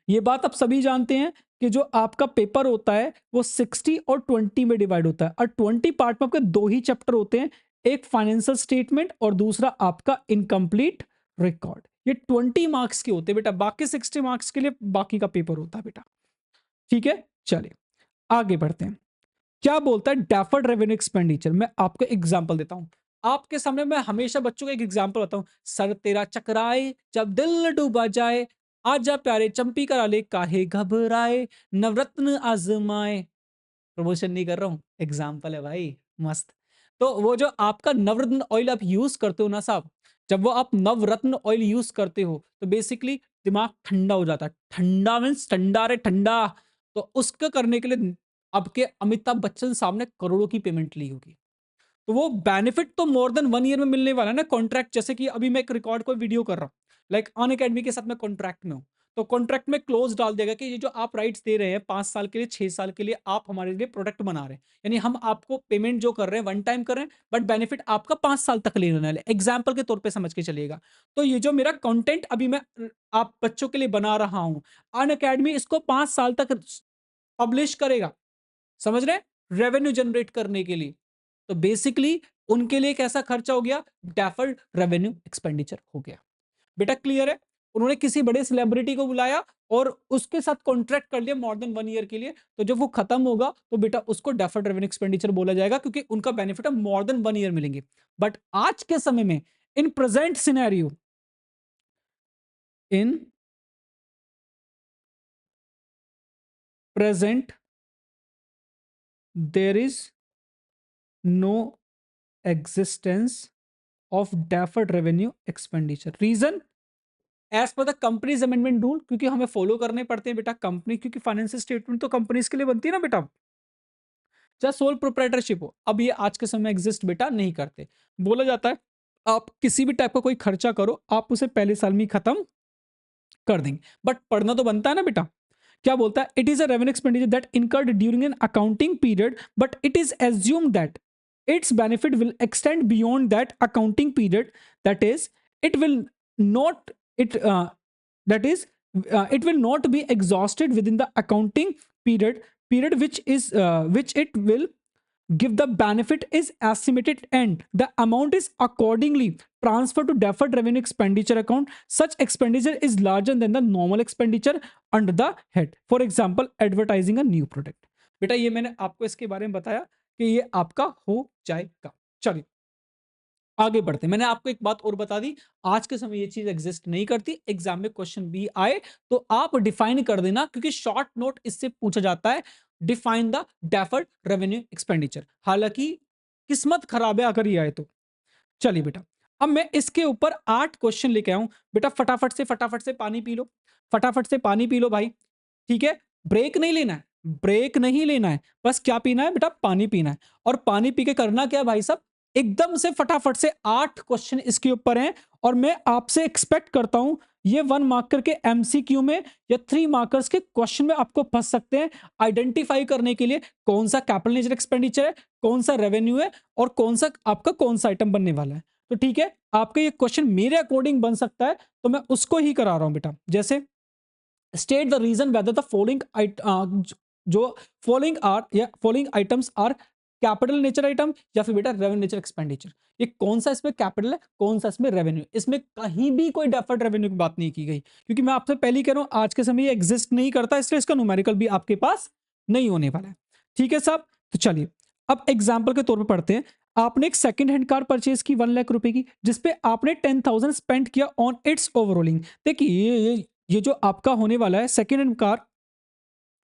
ये बात आप सभी जानते हैं कि जो आपका पेपर होता है वो 60 और 20 में डिवाइड होता है, और 20 पार्ट में आपके 2 ही चैप्टर होते हैं, एक फाइनेंशियल स्टेटमेंट और दूसरा आपका इनकम्प्लीट रिकॉर्ड। ये 20 मार्क्स के होते हैं बेटा, बाकी 60 मार्क्स के लिए बाकी का पेपर होता है बेटा। ठीक है, चलिए आगे बढ़ते हैं। क्या बोलता है डेफर्ड रेवेन्यू एक्सपेंडिचर, मैं आपको एग्जांपल देता हूं। आपके सामने मैं हमेशा बच्चों को एक एग्जांपल बताऊं, सर तेरा चकराए जब दिल डूबा जाए, आजा प्यारे चंपी करा ले काहे घबराए, नवरत्न आजमाए। प्रमोशन नहीं कर रहा हूं, एग्जाम्पल है भाई, मस्त। तो वो जो आपका नवरत्न ऑयल आप यूज करते हो ना साहब, जब वो आप नवरत्न ऑयल यूज करते हो तो बेसिकली दिमाग ठंडा हो जाता है। ठंडा मीन्स ठंडा रे ठंडा। तो उसका करने के लिए आपके अमिताभ बच्चन साहब ने करोड़ों की पेमेंट ली होगी, तो वो बेनिफिट तो मोर देन 1 ईयर में मिलने वाला है ना। कॉन्ट्रैक्ट, जैसे कि अभी मैं एक रिकॉर्ड कोई वीडियो कर रहा हूँ, लाइक अन अकेडमी के साथ मैं कॉन्ट्रैक्ट में हूँ, तो कॉन्ट्रैक्ट में क्लोज डाल देगा कि ये जो आप राइट्स दे रहे हैं 5 साल के लिए 6 साल के लिए आप हमारे लिए प्रोडक्ट बना रहे हैं, यानी हम आपको पेमेंट जो कर रहे हैं वन टाइम कर रहे हैं, बट बेनिफिट आपका 5 साल तक लेने वाले, एग्जाम्पल के तौर पर समझ के चलिएगा। तो ये जो मेरा कंटेंट अभी मैं आप बच्चों के लिए बना रहा हूं, अन अकेडमी इसको 5 साल तक पब्लिश करेगा, समझ रहे, रेवेन्यू जनरेट करने के लिए। तो बेसिकली उनके लिए कैसा खर्चा हो गया, डेफर्ड रेवेन्यू एक्सपेंडिचर हो गया। बेटा क्लियर है, उन्होंने किसी बड़े सेलिब्रिटी को बुलाया और उसके साथ कॉन्ट्रैक्ट कर लिया मोर देन 1 ईयर के लिए, तो जब वो खत्म होगा तो बेटा उसको डेफर्ड रेवेन्यू एक्सपेंडिचर बोला जाएगा, क्योंकि उनका बेनिफिट है मोर देन 1 ईयर मिलेंगे। बट आज के समय में in present scenario, in present there is no existence of deferred revenue expenditure. Reason, as per the companies amendment rule, क्योंकि हमें फॉलो करने पड़ते हैं बेटा कंपनी, क्योंकि फाइनेंशियल स्टेटमेंट तो कंपनीज के लिए बनती है ना बेटा, चाहे सोल प्रोप्राइटरशिप हो। अब ये आज के समय एग्जिस्ट बेटा नहीं करते। बोला जाता है आप किसी भी टाइप का कोई खर्चा करो आप उसे पहले साल में ही खत्म कर देंगे, बट पढ़ना तो बनता है ना बेटा। क्या बोलता है, it is a revenue expenditure that incurred during an accounting period, but it is assumed that its benefit will extend beyond that accounting period, that is it will not it that is it will not be exhausted within the accounting period which it will give the benefit is estimated and the amount is accordingly transferred to deferred revenue expenditure account. Such expenditure is larger than the normal expenditure under the head, for example advertising a new product. बेटा ये मैंने आपको इसके बारे में बताया कि ये आपका हो जाएगा। चलिए आगे बढ़ते हैं। मैंने आपको एक बात और बता दी, आज के समय ये चीज एग्जिस्ट नहीं करती। एग्जाम में क्वेश्चन भी आए तो आप डिफाइन कर देना, क्योंकि शॉर्ट नोट इससे पूछा जाता है, define the deferred revenue expenditure. हालांकि किस्मत खराब है अगर ये आए तो। चलिए बेटा अब मैं इसके ऊपर 8 क्वेश्चन लेके आऊं। बेटा फटाफट से पानी पी लो, फटाफट से पानी पी लो भाई, ठीक है। ब्रेक नहीं लेना है, ब्रेक नहीं लेना है, बस क्या पीना है बेटा, पानी पीना है। और पानी पी के करना क्या है भाई साहब, एकदम से फटाफट से 8 क्वेश्चन इसके ऊपर हैं, और मैं आपसे एक्सपेक्ट करता हूं ये 1 मार्कर के एमसीक्यू में या 3 मार्कर्स के क्वेश्चन में आपको फंस सकते हैं, आइडेंटिफाई करने के लिए कौन सा कैपिटल नेचर एक्सपेंडिचर है, कौन सा रेवेन्यू है, और कौन सा आपका कौन सा आइटम बनने वाला है। तो ठीक है, आपका ये क्वेश्चन मेरे अकॉर्डिंग बन सकता है, तो मैं उसको ही करा रहा हूं बेटा। जैसे state the reason whether the following जो following items are capital nature item या फिर बेटा रेवेन्यू नेचर एक्सपेंडिचर। ये कौन सा इसमें कैपिटल है, कौन सा इसमें रेवेन्यू, इसमें कहीं भी कोई डेफर्ड रेवेन्यू की बात नहीं की गई, क्योंकि मैं आपसे पहले ही कह रहा हूं आज के समय ये एग्जिस्ट नहीं करता, इसलिए इसका न्यूमेरिकल भी आपके पास नहीं होने वाला है। ठीक है साहब, तो चलिए अब एग्जाम्पल के तौर पर पढ़ते हैं। आपने एक सेकंड हैंड कार परचेज की 1 लाख रुपए की, जिसपे आपने 10,000 स्पेंड किया ऑन इट्स ओवरऑलिंग। देखिए ये जो आपका होने वाला है सेकेंड हैंड कार,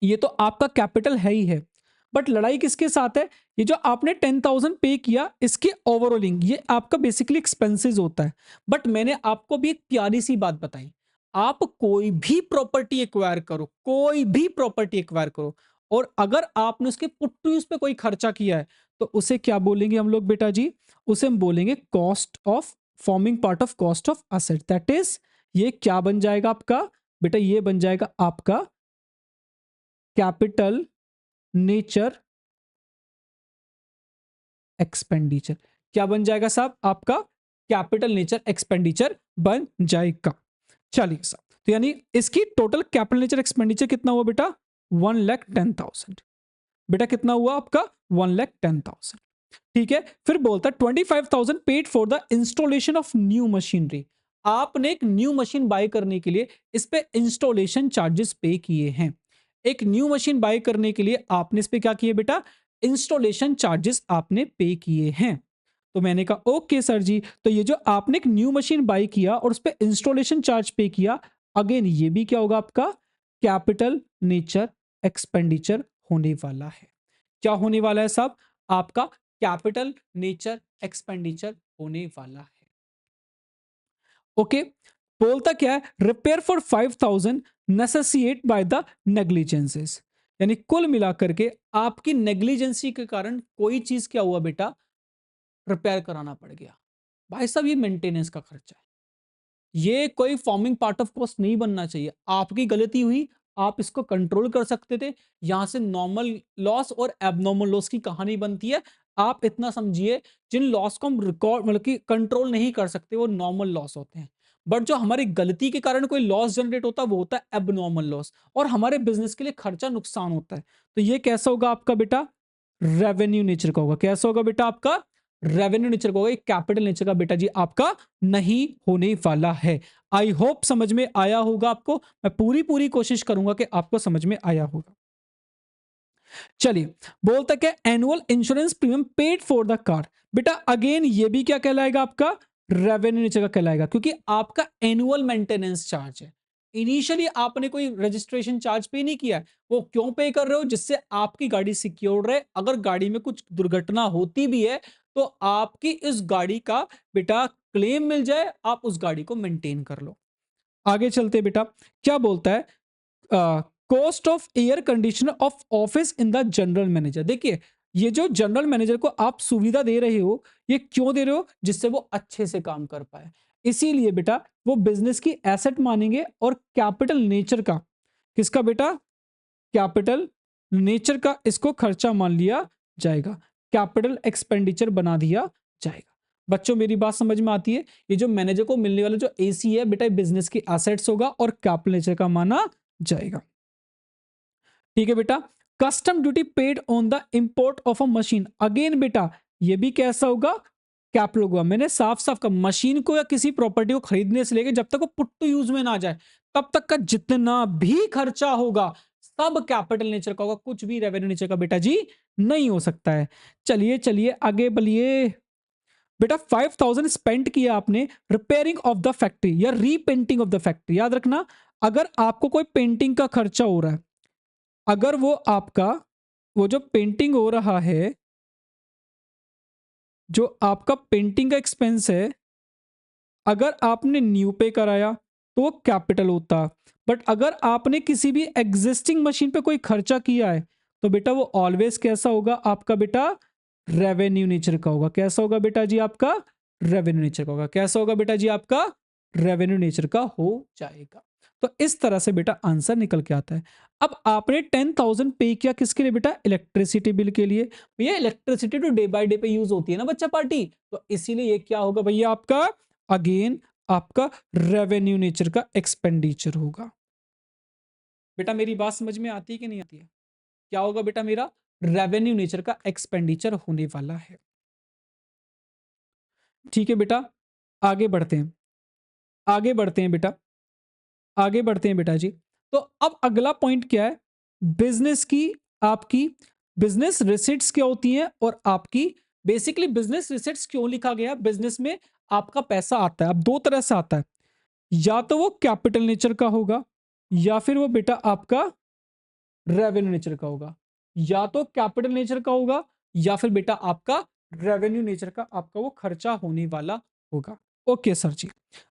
ये तो आपका कैपिटल है ही है, बट लड़ाई किसके साथ है, ये जो आपने 10,000 पे किया इसके ओवरऑलिंग, ये आपका बेसिकली एक्सपेंसेस होता है। बट मैंने आपको भी एक प्यारी सी बात बताई, आप कोई भी प्रॉपर्टी एक्वायर करो, कोई भी प्रॉपर्टी एक्वायर करो, और अगर आपने उसके पुट टू यूज पे कोई खर्चा किया है तो उसे क्या बोलेंगे हम लोग बेटा जी, उसे हम बोलेंगे cost of forming part of cost of asset. That is ये क्या बन जाएगा आपका बेटा, ये बन जाएगा आपका कैपिटल नेचर एक्सपेंडिचर। क्या बन जाएगा साहब, आपका कैपिटल नेचर एक्सपेंडिचर बन जाएगा। चलिए साहब, तो यानी इसकी टोटल कैपिटल नेचर एक्सपेंडिचर कितना हुआ बेटा, 1,10,000। बेटा कितना हुआ आपका, 1,10,000। ठीक है, फिर बोलता है 25,000 paid for the installation of new machinery. आपने एक न्यू मशीन बाय करने के लिए इस पे इंस्टॉलेशन चार्जेस पे किए हैं। एक न्यू मशीन बाय करने के लिए आपने इस पे क्या किए बेटा, इंस्टॉलेशन चार्जेस आपने पे किए हैं। तो मैंने कहा ओके सर जी, तो ये जो आपने एक न्यू मशीन बाय किया और उस पे इंस्टॉलेशन चार्ज पे किया, अगेन ये भी क्या होगा आपका कैपिटल नेचर एक्सपेंडिचर होने वाला है। क्या होने वाला है साहब, आपका कैपिटल नेचर एक्सपेंडिचर होने वाला है। ओके, बोलता क्या है, रिपेयर फॉर 5,000 नेसेसिएट बाय द नेग्लिजेंसेस। यानी कुल मिलाकर के आपकी नेग्लिजेंसी के कारण कोई चीज क्या हुआ बेटा, रिपेयर कराना पड़ गया। भाई साहब ये मेंटेनेंस का खर्चा है, ये कोई फॉर्मिंग पार्ट ऑफ कॉस्ट नहीं बनना चाहिए। आपकी गलती हुई, आप इसको कंट्रोल कर सकते थे। यहां से नॉर्मल लॉस और एबनॉर्मल लॉस की कहानी बनती है। आप इतना समझिए, जिन लॉस को हम रिकॉर्ड मतलब कि कंट्रोल नहीं कर सकते वो नॉर्मल लॉस होते हैं, बट जो हमारी गलती के कारण कोई लॉस जनरेट होता है वो होता है एबनॉर्मल लॉस, और हमारे बिजनेस के लिए खर्चा नुकसान होता है। तो ये कैसा होगा आपका बेटा, रेवेन्यू नेचर का होगा। कैसा होगा बेटा आपका, रेवेन्यू नेचर का होगा। ये कैपिटल नेचर का बेटा जी आपका नहीं होने वाला है। आई होप समझ में आया होगा आपको। मैं पूरी पूरी कोशिश करूंगा कि आपको समझ में आया होगा। चलिए, बोलता क्या, annual insurance premium paid for the car. बेटा अगेन ये भी क्या कहलाएगा आपका, रेवेन्यू नेचर का कहलाएगा, क्योंकि आपका एनुअल मेंटेनेंस चार्ज है। इनिशियली आपने कोई रजिस्ट्रेशन चार्ज पे नहीं किया है, वो क्यों पे कर रहे हो, जिससे आपकी गाड़ी सिक्योर रहे। अगर गाड़ी में कुछ दुर्घटना होती भी है तो आपकी इस गाड़ी का बेटा क्लेम मिल जाए, आप उस गाड़ी को मेंटेन कर लो। आगे चलते बेटा, क्या बोलता है, cost of air conditioner of office in the general manager. देखिए, ये जो जनरल मैनेजर को आप सुविधा दे रहे हो, ये क्यों दे रहे हो, जिससे वो अच्छे से काम कर पाए। इसीलिए बेटा वो बिजनेस की एसेट मानेंगे, और कैपिटल नेचर का, किसका बेटा, कैपिटल नेचर का इसको खर्चा मान लिया जाएगा, कैपिटल एक्सपेंडिचर बना दिया जाएगा। बच्चों मेरी बात समझ में आती है। ये जो मैनेजर को मिलने वाला जो एसी है बेटा, बिजनेस की एसेट्स होगा और कैपिटल नेचर का माना जाएगा। ठीक है बेटा, custom duty paid on the import of a machine. Again बेटा ये भी कैसा होगा, कैपिटल होगा। मैंने साफ साफ का मशीन को या किसी प्रॉपर्टी को खरीदने से लेकर जब तक वो पुट टू यूज में ना जाए तब तक का जितना भी खर्चा होगा सब कैपिटल नेचर का होगा, कुछ भी रेवेन्यू नेचर का बेटा जी नहीं हो सकता है। चलिए चलिए आगे बढ़िए बेटा। 5000 स्पेंड किया आपने रिपेयरिंग ऑफ द फैक्ट्री या रीपेंटिंग ऑफ द फैक्ट्री। याद रखना, अगर आपको कोई पेंटिंग का खर्चा हो रहा है, अगर वो आपका वो जो पेंटिंग हो रहा है, जो आपका पेंटिंग का एक्सपेंस है, अगर आपने न्यू पे कराया तो वो कैपिटल होता, बट अगर आपने किसी भी एग्जिस्टिंग मशीन पे कोई खर्चा किया है तो बेटा वो ऑलवेज कैसा होगा आपका बेटा, रेवेन्यू नेचर का होगा। कैसा होगा बेटा जी आपका, रेवेन्यू नेचर का होगा। कैसा होगा बेटा जी आपका, रेवेन्यू नेचर का हो जाएगा। तो इस तरह से बेटा आंसर निकल के आता है। अब आपने 10,000 पे किया किसके लिए बेटा, इलेक्ट्रिसिटी बिल के लिए। भैया इलेक्ट्रिसिटी तो डे बाय डे पे यूज होती है ना बच्चा पार्टी, तो इसीलिए ये क्या होगा भैया आपका, अगेन आपका रेवेन्यू नेचर का एक्सपेंडिचर होगा। बेटा मेरी बात समझ में आती है कि नहीं आती है, क्या होगा बेटा, मेरा रेवेन्यू नेचर का एक्सपेंडिचर होने वाला है। ठीक है बेटा, आगे बढ़ते हैं, आगे बढ़ते हैं बेटा, आगे बढ़ते हैं बेटा जी। तो अब अगला पॉइंट क्या है, बिजनेस की, आपकी बिजनेस रिसिट्स क्या होती हैं, और आपकी बेसिकली बिजनेस रिसिट्स क्यों लिखा गया, बिजनेस में आपका पैसा आता है, अब दो तरह से आता है, या तो वो कैपिटल नेचर का होगा, या फिर वो बेटा आपका रेवेन्यू नेचर का होगा। या तो कैपिटल नेचर का होगा, या फिर बेटा आपका रेवेन्यू नेचर का आपका वो खर्चा होने वाला होगा। ओके सर जी।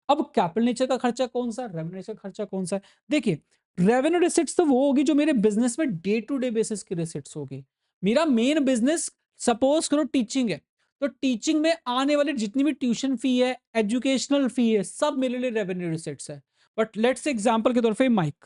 अब कैपिटल नेचर का खर्चा कौन सा, रेवेन्यू नेचर का खर्चा कौन सा है। देखिए, रेवेन्यू रिसिट्स तो वो होगी जो मेरे बिजनेस में डे टू डे बेसिस की रिसिट्स होगी। मेरा मेन बिजनेस सपोज करो टीचिंग है, तो टीचिंग में आने वाले जितनी भी ट्यूशन फी है, एजुकेशनल फी है, सब मेरे लिए रेवेन्यू रिसिट्स है। बट लेट्स एग्जांपल के तौर पे माइक,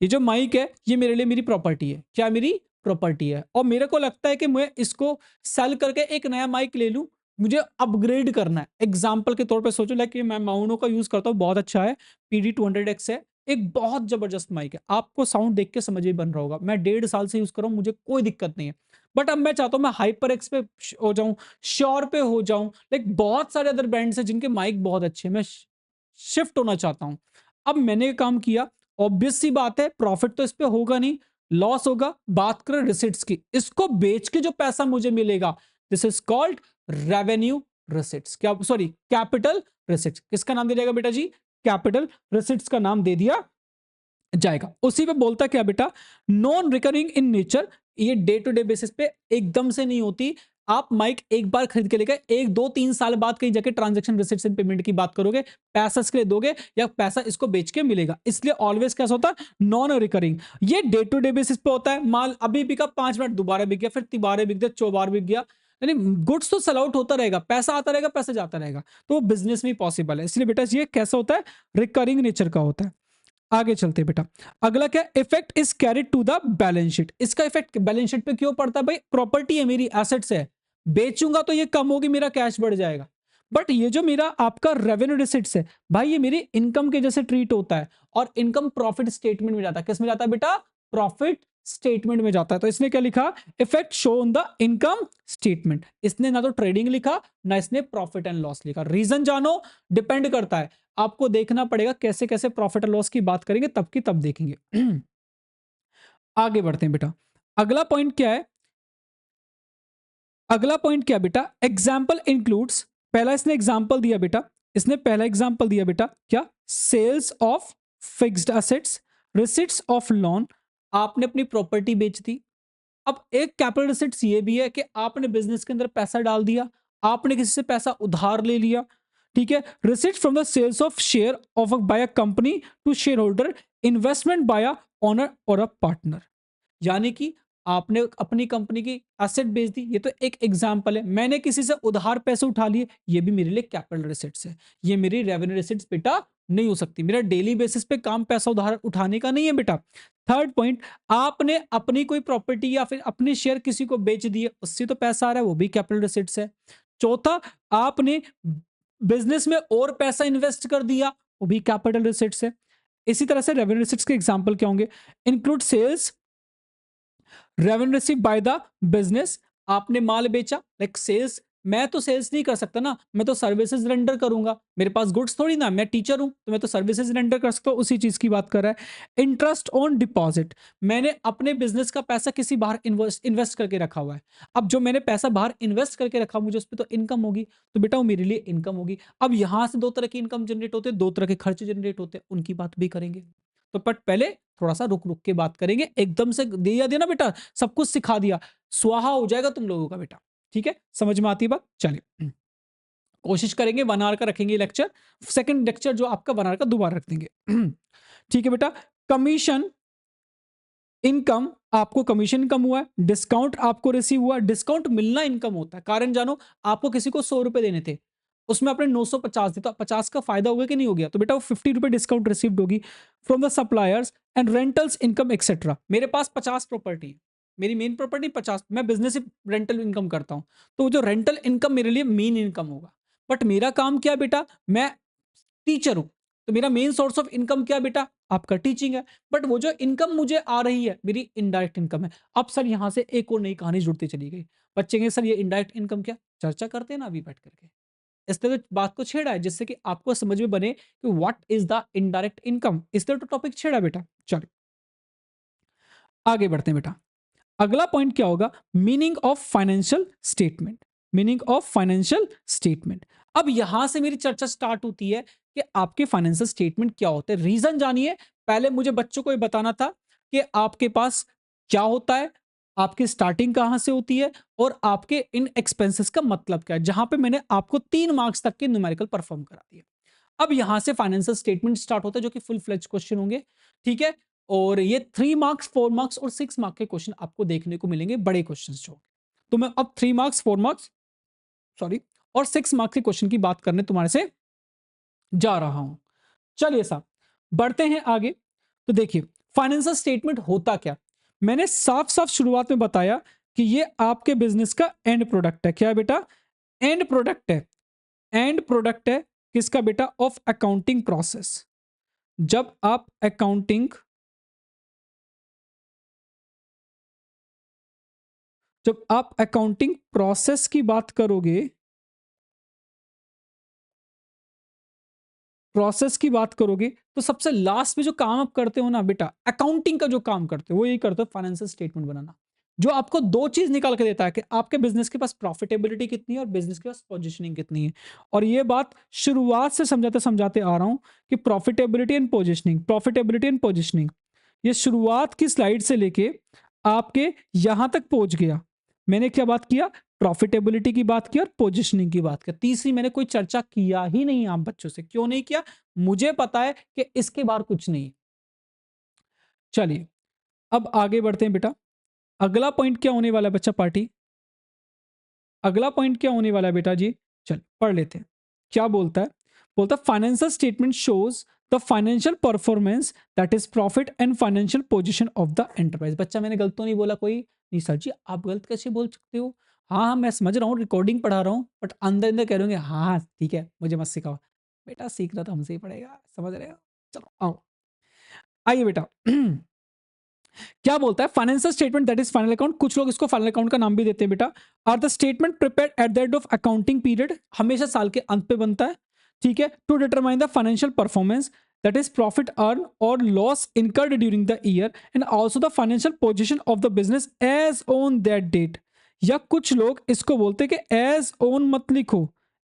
ये जो माइक है ये मेरे लिए मेरी प्रॉपर्टी है। क्या मेरी प्रॉपर्टी है, और मेरे को लगता है कि मैं इसको सेल करके एक नया माइक ले लूं, मुझे अपग्रेड करना है। एग्जांपल के तौर पे सोचो, लाइक मैं माउनो का यूज करता हूँ, बहुत अच्छा है, PD200X है, एक बहुत जबरदस्त माइक है, आपको साउंड देख के समझ ही बन रहा होगा। मैं 1.5 साल से यूज कर रहा हूँ, मुझे कोई दिक्कत नहीं है। बट अब मैं चाहता हूँ मैं हाइपर एक्स पे हो जाऊं, श्योर पे हो जाऊं, लाइक बहुत सारे अदर ब्रांड्स हैं जिनके माइक बहुत अच्छे हैं, मैं शिफ्ट होना चाहता हूं। अब मैंने ये काम किया, ऑब्वियस सी बात है प्रॉफिट तो इस पे होगा नहीं, लॉस होगा। बात करें रिसिट्स की, इसको बेच के जो पैसा मुझे मिलेगा, this is called revenue receipts. क्या, सॉरी, कैपिटल रिसिट्स। किसका नाम दे जाएगा बेटा जी, कैपिटल रिसिट्स का नाम दे दिया जाएगा। उसी पे बोलता क्या बेटा, नॉन रिकरिंग इन नेचर, ये डे टू डे बेसिस पे एकदम से नहीं होती। आप माइक एक बार खरीद के लेकर 1 2 3 साल बाद कहीं जाके ट्रांजैक्शन रिसिट्स एंड पेमेंट की बात करोगे, पैसा इसके लिए दोगे या पैसा इसको बेच के मिलेगा, इसलिए ऑलवेज कैसा होता है, नॉन रिकरिंग। ये डे टू डे बेसिस पे होता है, माल अभी बिका 5 मिनट दोबारा बिक गया, फिर तिबारे बिक गया, चौबार बिक गया, यानी गुड्स तो सेल आउट होता रहेगा, पैसा आता रहेगा, पैसा जाता रहेगा, तो वो बिजनेस में पॉसिबल है। इसलिए बेटा ये कैसा होता है, रिकरिंग नेचर का होता है। आगे चलते हैं बेटा, अगला क्या, effect is carried to the balance sheet. इसका इफेक्ट बैलेंस शीट पे क्यों पड़ता है भाई, प्रॉपर्टी है मेरी, एसेट्स है, बेचूंगा तो ये कम होगी, मेरा कैश बढ़ जाएगा। बट ये जो मेरा आपका रेवेन्यू रिसिट्स है भाई, ये मेरी इनकम के जैसे ट्रीट होता है, और इनकम प्रॉफिट स्टेटमेंट में जाता है। किस में जाता है बेटा, प्रॉफिट स्टेटमेंट में जाता है। तो इसने क्या लिखा, effect show on the income statement. इसने ना तो ट्रेडिंग लिखा, ना इसने प्रॉफिट एंड लॉस लिखा। रीजन जानो, डिपेंड करता है, आपको देखना पड़ेगा कैसे कैसे प्रॉफिट एंड लॉस की बात करेंगे, तब की तब देखेंगे। आगे बढ़ते हैं बेटा, अगला पॉइंट क्या है, अगला पॉइंट क्या बेटा, एग्जाम्पल इंक्लूड्स। पहला इसने एग्जाम्पल दिया बेटा, इसने पहला एग्जाम्पल दिया बेटा क्या, sales of fixed assets, receipts of loan. आपने अपनी प्रॉपर्टी बेच दी। अब एक कैपिटल रिसिट्स ये भी है कि आपने बिजनेस के अंदर पैसा डाल दिया, आपने किसी से पैसा उधार ले लिया, ठीक है। Receipts from the sales of share of by a company to shareholder, investment by a owner और अ पार्टनर। यानी कि आपने अपनी कंपनी की एसेट बेच दी, ये तो एक एग्जांपल है। मैंने किसी से उधार पैसे उठा लिए, ये भी मेरे लिए कैपिटल रिसिट्स है। ये मेरी रेवेन्यू रिसिट्स बेटा नहीं हो सकती, मेरा डेली बेसिस पे काम पैसा उधार उठाने का नहीं है बेटा। थर्ड पॉइंट, आपने अपनी कोई प्रॉपर्टी या फिर अपने शेयर किसी को बेच दिए, उससे तो पैसा आ रहा है, वो भी कैपिटल रिसिट्स है। चौथा, आपने बिजनेस में और पैसा इन्वेस्ट कर दिया, वो भी कैपिटल रिसिट्स है। इसी तरह से रेवेन्यू रिसिट्स के एग्जांपल क्या होंगे, include sales, revenue receive by the business. आपने माल बेचा, लाइक सेल्स। मैं तो सेल्स नहीं कर सकता ना, मैं तो सर्विसेज रेंडर करूंगा, मेरे पास गुड्स थोड़ी ना, मैं टीचर हूं तो मैं तो सर्विसेज रेंडर कर सकता हूं, उसी चीज की बात कर रहा है। इंटरेस्ट ऑन डिपॉजिट, मैंने अपने बिजनेस का पैसा किसी बाहर इन्वेस्ट करके रखा हुआ है। अब जो मैंने पैसा बाहर इन्वेस्ट करके रखा, मुझे उस पर तो इनकम होगी, तो बेटा वो मेरे लिए इनकम होगी। अब यहां से दो तरह की इनकम जनरेट होते हैं, दो तरह के खर्च जनरेट होते हैं, उनकी बात भी करेंगे। तो बट पहले थोड़ा सा रुक रुक के बात करेंगे, एकदम से दिया दिया ना बेटा, सब कुछ सिखा दिया, स्वाहा हो जाएगा तुम लोगों का बेटा। ठीक है, समझ में आती है बात, चलिए कोशिश करेंगे 1 आवर का रखेंगे लेक्चर, सेकंड लेक्चर जो आपका 1 आवर का दोबारा रख देंगे। ठीक है बेटा, कमीशन इनकम, आपको कमीशन इनकम हुआ है, डिस्काउंट आपको रिसीव हुआ। डिस्काउंट मिलना इनकम होता है, कारण जानो, आपको किसी को 100 रुपए देने थे, उसमें आपने 950 दिया, तो 50 का फायदा हो गया कि नहीं हो गया, तो बेटा वो 50 रुपए डिस्काउंट रिसीव्ड होगी from the suppliers and rentals income etcetera. मेरे पास 50 प्रॉपर्टी है, मेरी मेन प्रॉपर्टी 50, मैं बिजनेस से रेंटल इनकम करता हूं, तो जो रेंटल इनकम मेरे लिए मेन इनकम होगा। बट मेरा काम क्या बेटा, मैं टीचर हूं, तो मेरा मेन सोर्स ऑफ इनकम क्या बेटा, आपका टीचिंग है। बट वो जो इनकम मुझे आ रही है, मेरी इनडायरेक्ट इनकम है। अब सर यहां से एक और नई कहानी जुड़ती चली गई, बच्चे के सर ये इनडायरेक्ट इनकम क्या, चर्चा करते हैं ना अभी बैठ करके। इसने तो बात को छेड़ा है जिससे कि आपको समझ में बने कि what is the indirect income, इसने तो टॉपिक छेड़ा बेटा। चलिए आगे बढ़ते हैं बेटा, अगला पॉइंट क्या होगा, meaning of financial statement. Meaning of financial statement, अब यहां से मेरी चर्चा स्टार्ट होती है कि आपके फाइनेंशियल स्टेटमेंट क्या होते हैं। रीजन जानिए, पहले मुझे बच्चों को ये बताना था कि आपके पास क्या होता है, आपकी स्टार्टिंग कहां से होती है, और आपके इन एक्सपेंसेस का मतलब क्या है, जहां पे मैंने आपको 3 मार्क्स तक के न्यूमेरिकल परफॉर्म करा दिए। अब यहां से फाइनेंशियल स्टेटमेंट स्टार्ट होता है, जो कि फुल फ्लेज क्वेश्चन होंगे। ठीक है, और ये 3 मार्क्स, 4 मार्क्स और 6 मार्क के क्वेश्चन आपको देखने को मिलेंगे, बड़े क्वेश्चन जो। तो मैं अब 3 मार्क्स, 4 मार्क्स, सॉरी, और 6 मार्क्स के क्वेश्चन की बात करने तुम्हारे से जा रहा हूं। चलिए साहब, बढ़ते हैं आगे। तो देखिए, फाइनेंशियल स्टेटमेंट होता क्या, मैंने साफ साफ शुरुआत में बताया कि ये आपके बिजनेस का एंड प्रोडक्ट है। क्या है बेटा, एंड प्रोडक्ट है। एंड प्रोडक्ट है किसका बेटा, ऑफ अकाउंटिंग प्रोसेस। जब आप अकाउंटिंग, जब आप अकाउंटिंग प्रोसेस की बात करोगे, प्रोसेस की बात करोगे, तो सबसे लास्ट में जो काम आप करते हो ना बेटा, अकाउंटिंग का जो काम करते हो, वो यही करते हो, फाइनेंशियल स्टेटमेंट बनाना, जो आपको दो चीज निकाल के देता है कि आपके बिजनेस के पास प्रॉफिटेबिलिटी कितनी है और बिजनेस के पास पोजीशनिंग कितनी है। और ये बात शुरुआत से समझाते समझाते आ रहा हूं कि profitability and positioning, profitability and positioning, ये शुरुआत की स्लाइड से लेके आपके यहां तक पहुंच गया। मैंने क्या बात किया, प्रॉफिटेबिलिटी की बात की और पोजीशनिंग की बात की। तीसरी मैंने कोई चर्चा किया ही नहीं आप बच्चों से, क्यों नहीं किया, मुझे पता है कि इसके बाहर कुछ नहीं। चलिए अब आगे बढ़ते हैं बेटा, अगला पॉइंट क्या होने वाला है बच्चा पार्टी, अगला पॉइंट क्या होने वाला है बेटा जी, चल पढ़ लेते हैं। क्या बोलता है? बोलता है financial statement shows the financial performance that is profit and financial position of the enterprise. बच्चा मैंने गलत तो नहीं बोला कोई? नहीं सर जी, आप गलत कैसे बोल सकते हो? हाँ हाँ, मैं समझ रहा हूँ, रिकॉर्डिंग पढ़ा रहा हूँ, बट अंदर अंदर कह रहे होंगे हाँ हाँ ठीक है, मुझे मत सिखाओ। बेटा सीखना तो हमसे ही पड़ेगा, समझ रहे हो? चलो आओ, आइए बेटा। क्या बोलता है? Financial statement that is final account, कुछ लोग इसको फाइनल अकाउंट का नाम भी देते हैं बेटा, are the statement prepared at the end of accounting period, हमेशा साल के अंत पे बनता है, ठीक है, to determine the financial performance that is profit earn और loss incurred during the year and also the financial position of the business as on that date. या कुछ लोग इसको बोलते हैं कि एज ऑन मत लिखो,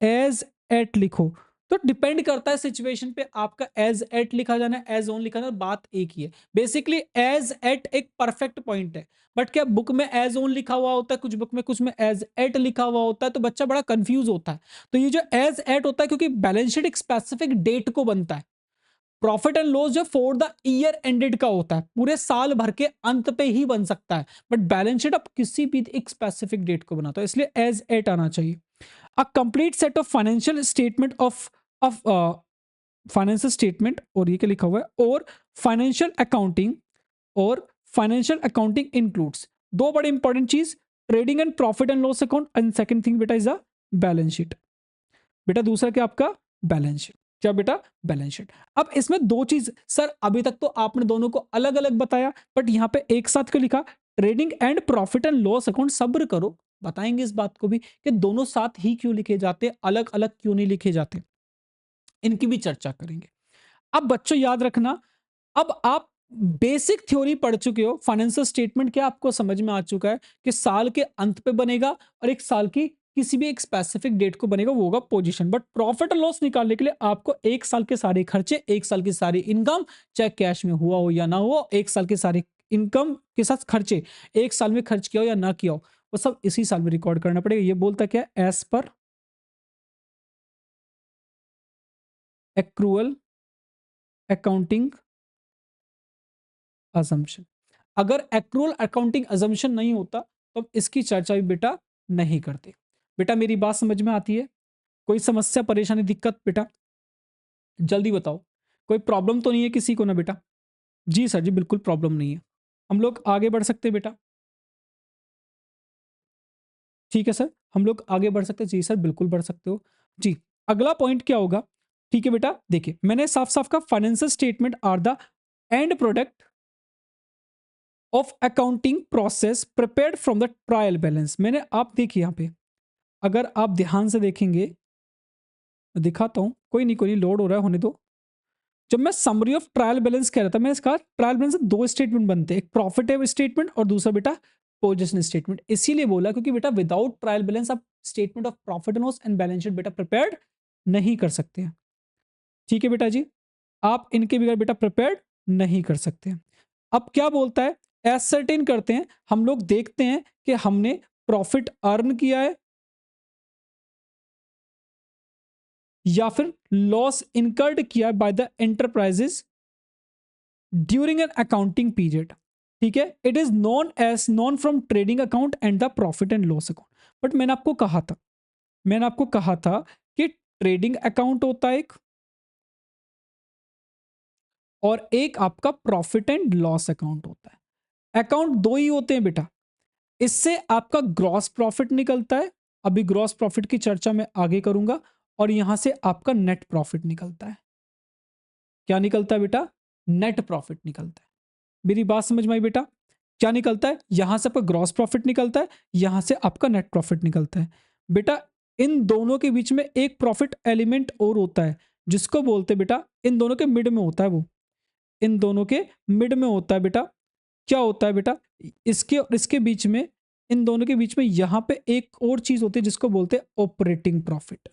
एज एट लिखो। तो डिपेंड करता है सिचुएशन पे, आपका एज एट लिखा जाना है, एज ऑन लिखा जाना, बात एक ही है। बेसिकली एज एट एक परफेक्ट पॉइंट है, बट क्या बुक में एज ऑन लिखा हुआ होता है, कुछ बुक में कुछ में एज एट लिखा हुआ होता है, तो बच्चा बड़ा कंफ्यूज होता है। तो ये जो एज एट होता है, क्योंकि बैलेंस शीट एक स्पेसिफिक डेट को बनता है, प्रॉफिट एंड लॉस जो फॉर द ईयर एंडेड का होता है, पूरे साल भर के अंत पे ही बन सकता है, बट बैलेंस शीट आप किसी भी एक स्पेसिफिक डेट को बनाता है, इसलिए एज एट आना चाहिए। A complete set of financial statement of financial statement, और ये क्या लिखा हुआ है, और फाइनेंशियल अकाउंटिंग, और फाइनेंशियल अकाउंटिंग इंक्लूड्स दो बड़े इंपॉर्टेंट चीज, trading and profit and loss account, and second thing बेटा इज अ बैलेंस शीट। बेटा दूसरा क्या आपका? Balance sheet. क्या बेटा? Balance sheet. अब इसमें दो चीज सर, अभी तक तो आपने दोनों को अलग अलग बताया, बट यहां पे एक साथ क्यों लिखा? Trading and profit and loss account, सब्र करो, बताएंगे इस बात को भी कि दोनों साथ ही क्यों लिखे जाते, अलग अलग क्यों नहीं लिखे जाते, इनकी भी चर्चा करेंगे। अब बच्चों याद रखना, अब आप बेसिक थ्योरी पढ़ चुके हो, फाइनेंशियल स्टेटमेंट क्या आपको समझ में आ चुका है कि साल के अंत पे बनेगा और एक साल की किसी भी एक स्पेसिफिक डेट को बनेगा, वो होगा पोजीशन। बट प्रॉफिट और लॉस निकालने के लिए आपको एक साल के सारे खर्चे, एक साल की सारी इनकम, चाहे कैश में हुआ हो या ना हो, एक साल के सारे इनकम के साथ खर्चे, एक साल में खर्च किया हो या ना किया हो, वो सब इसी साल में रिकॉर्ड करना पड़ेगा। ये बोलता क्या है? As per accrual accounting assumption. अगर एक्रूअल अकाउंटिंग असम्पशन नहीं होता तो हम इसकी चर्चा भी बेटा नहीं करते। बेटा मेरी बात समझ में आती है? कोई समस्या, परेशानी, दिक्कत बेटा? जल्दी बताओ, कोई प्रॉब्लम तो नहीं है किसी को ना बेटा? जी सर जी, बिल्कुल प्रॉब्लम नहीं है, हम लोग आगे बढ़ सकते हैं बेटा। ठीक है सर, हम लोग आगे बढ़ सकते हैं। जी सर, बिल्कुल बढ़ सकते हो जी। अगला पॉइंट क्या होगा? ठीक है बेटा, देखिए मैंने साफ साफ का financial statement are the end product of accounting process prepared from the trial balance. मैंने, आप देखिए यहाँ पे, अगर आप ध्यान से देखेंगे, मैं दिखाता हूँ, कोई नहीं लोड हो रहा है, होने दो। जब मैं समरी ऑफ ट्रायल बैलेंस कह रहा था, मैंने कहा ट्रायल बैलेंस से दो स्टेटमेंट बनते हैं, एक प्रॉफिट स्टेटमेंट और दूसरा बेटा पोजीशन स्टेटमेंट। इसीलिए बोला क्योंकि बेटा विदाउट ट्रायल बैलेंस आप statement of profit and loss and balance sheet बेटा प्रिपेयर्ड नहीं कर सकते हैं। ठीक है बेटा जी, आप इनके बगैर बेटा प्रिपेयर्ड नहीं कर सकते हैं। अब क्या बोलता है? एसर्टेन करते हैं, हम लोग देखते हैं कि हमने प्रॉफिट अर्न किया है या फिर लॉस इनकर्ड किया by the enterprises during an accounting period. ठीक है, it is known as known from trading account and the profit and loss account. But मैंने आपको कहा था कि ट्रेडिंग अकाउंट होता है एक, और एक आपका प्रॉफिट एंड लॉस अकाउंट होता है। अकाउंट दो ही होते हैं बेटा, इससे आपका ग्रॉस प्रॉफिट निकलता है, अभी ग्रॉस प्रॉफिट की चर्चा मैं आगे करूंगा, और यहां से आपका नेट प्रॉफिट निकलता है। क्या निकलता है बेटा? नेट प्रॉफिट निकलता है। मेरी बात समझ में आई बेटा? क्या निकलता है? यहां से आपका ग्रॉस प्रॉफिट निकलता है, यहां से आपका नेट प्रॉफिट निकलता है। बेटा इन दोनों के बीच में एक प्रॉफिट एलिमेंट और होता है, जिसको बोलते हैं बेटा, इन दोनों के मिड में होता है वो, इन दोनों के मिड में होता है बेटा। क्या होता है बेटा? इसके और इसके बीच में, इन दोनों के बीच में यहां पे एक और चीज होती है जिसको बोलते हैं ऑपरेटिंग प्रॉफिट।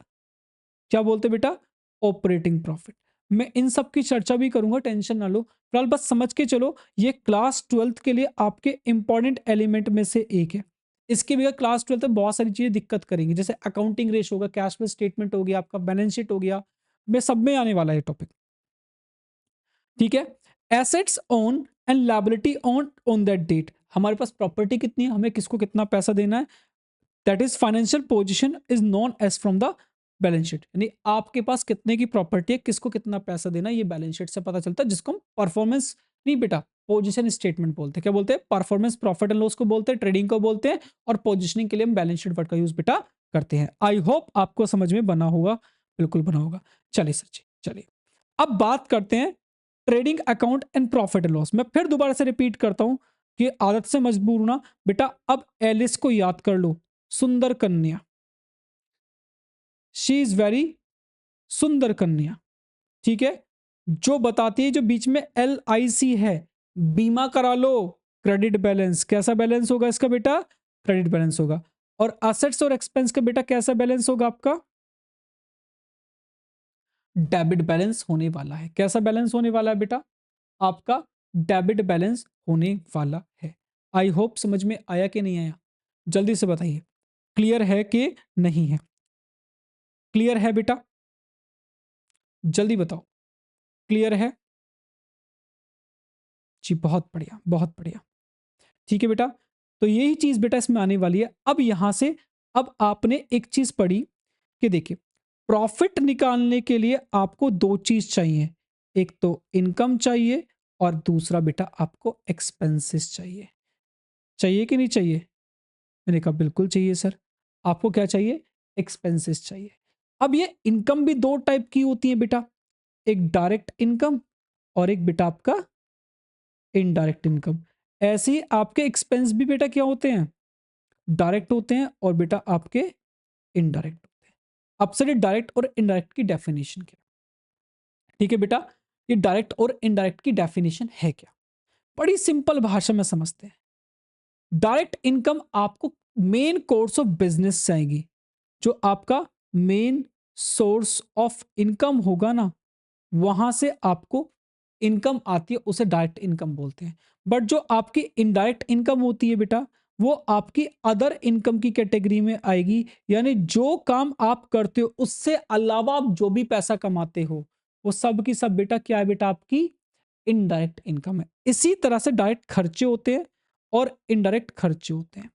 क्या बोलते हैं बेटा? Operating profit. मैं इन सब की चर्चा भी करूंगा, टेंशन ना लो, फिलहाल बस समझ के चलो, ये क्लास ट्वेल्थ के लिए आपके इंपॉर्टेंट एलिमेंट में से एक है। इसके बगैर क्लास ट्वेल्थ में बहुत सारी चीजें दिक्कत करेंगी, जैसे अकाउंटिंग रेश होगा, कैश फ्लो स्टेटमेंट हो गया, आपका बैलेंस शीट हो गया, में सब में आने वाला है टॉपिक। ठीक है, assets on and liability on on that date, हमारे पास प्रॉपर्टी कितनी है, हमें किसको कितना पैसा देना है, that is financial position is known as from the balance sheet, यानी आपके पास कितने की प्रॉपर्टी है, किसको कितना पैसा देना, ये बैलेंस शीट से पता चलता है, जिसको हम परफॉर्मेंस नहीं बेटा पोजीशन स्टेटमेंट बोलते हैं। क्या बोलते हैं? परफॉर्मेंस प्रॉफिट एंड लॉस को बोलते हैं, ट्रेडिंग को बोलते हैं, और पोजीशनिंग के लिए हम बैलेंस शीट वर्ड का यूज बेटा करते हैं। आई होप आपको समझ में बना होगा, बिल्कुल बना होगा। चलिए सर जी, चलिए अब बात करते हैं trading account and profit and loss. मैं फिर दोबारा से रिपीट करता हूं कि आदत से मजबूर होना बेटा। अब एलिस को याद कर लो, सुंदर कन्या, शी इज वेरी सुंदर कन्या, ठीक है, जो बताती है, जो बीच में LIC है, बीमा करा लो, क्रेडिट बैलेंस। कैसा बैलेंस होगा इसका बेटा? क्रेडिट बैलेंस होगा। और असेट्स और एक्सपेंस का बेटा कैसा बैलेंस होगा आपका? डेबिट बैलेंस होने वाला है। कैसा बैलेंस होने वाला है बेटा? आपका डेबिट बैलेंस होने वाला है। आई होप समझ में आया कि नहीं आया? जल्दी से बताइए, क्लियर है कि नहीं है? क्लियर है बेटा? जल्दी बताओ, क्लियर है? जी बहुत बढ़िया, बहुत बढ़िया। ठीक है बेटा, तो यही चीज बेटा इसमें आने वाली है। अब यहां से अब आपने एक चीज पढ़ी कि देखिए, प्रॉफिट निकालने के लिए आपको दो चीज चाहिए, एक तो इनकम चाहिए और दूसरा बेटा आपको एक्सपेंसेस चाहिए। चाहिए कि नहीं चाहिए? मैंने कहा बिल्कुल चाहिए सर। आपको क्या चाहिए? एक्सपेंसेस चाहिए। अब ये इनकम भी दो टाइप की होती है बेटा, एक डायरेक्ट इनकम और एक बेटा आपका इनडायरेक्ट इनकम। ऐसे ही आपके एक्सपेंस भी बेटा क्या होते हैं? डायरेक्ट होते हैं और बेटा आपके इनडायरेक्ट होते हैं। अब सर ये डायरेक्ट और इनडायरेक्ट की डेफिनेशन क्या है? ठीक है बेटा, ये डायरेक्ट और इनडायरेक्ट की डेफिनेशन है क्या? बड़ी सिंपल भाषा में समझते हैं। डायरेक्ट इनकम आपको मेन कोर्स ऑफ बिजनेस से आएगी, जो आपका मेन सोर्स ऑफ इनकम होगा ना, वहां से आपको इनकम आती है, उसे डायरेक्ट इनकम बोलते हैं। बट जो आपकी इनडायरेक्ट इनकम होती है बेटा, वो आपकी अदर इनकम की कैटेगरी में आएगी, यानी जो काम आप करते हो उससे अलावा आप जो भी पैसा कमाते हो, वो सब की सब बेटा क्या है? बेटा आपकी इनडायरेक्ट इनकम है। इसी तरह से डायरेक्ट खर्चे होते हैं और इनडायरेक्ट खर्चे होते हैं।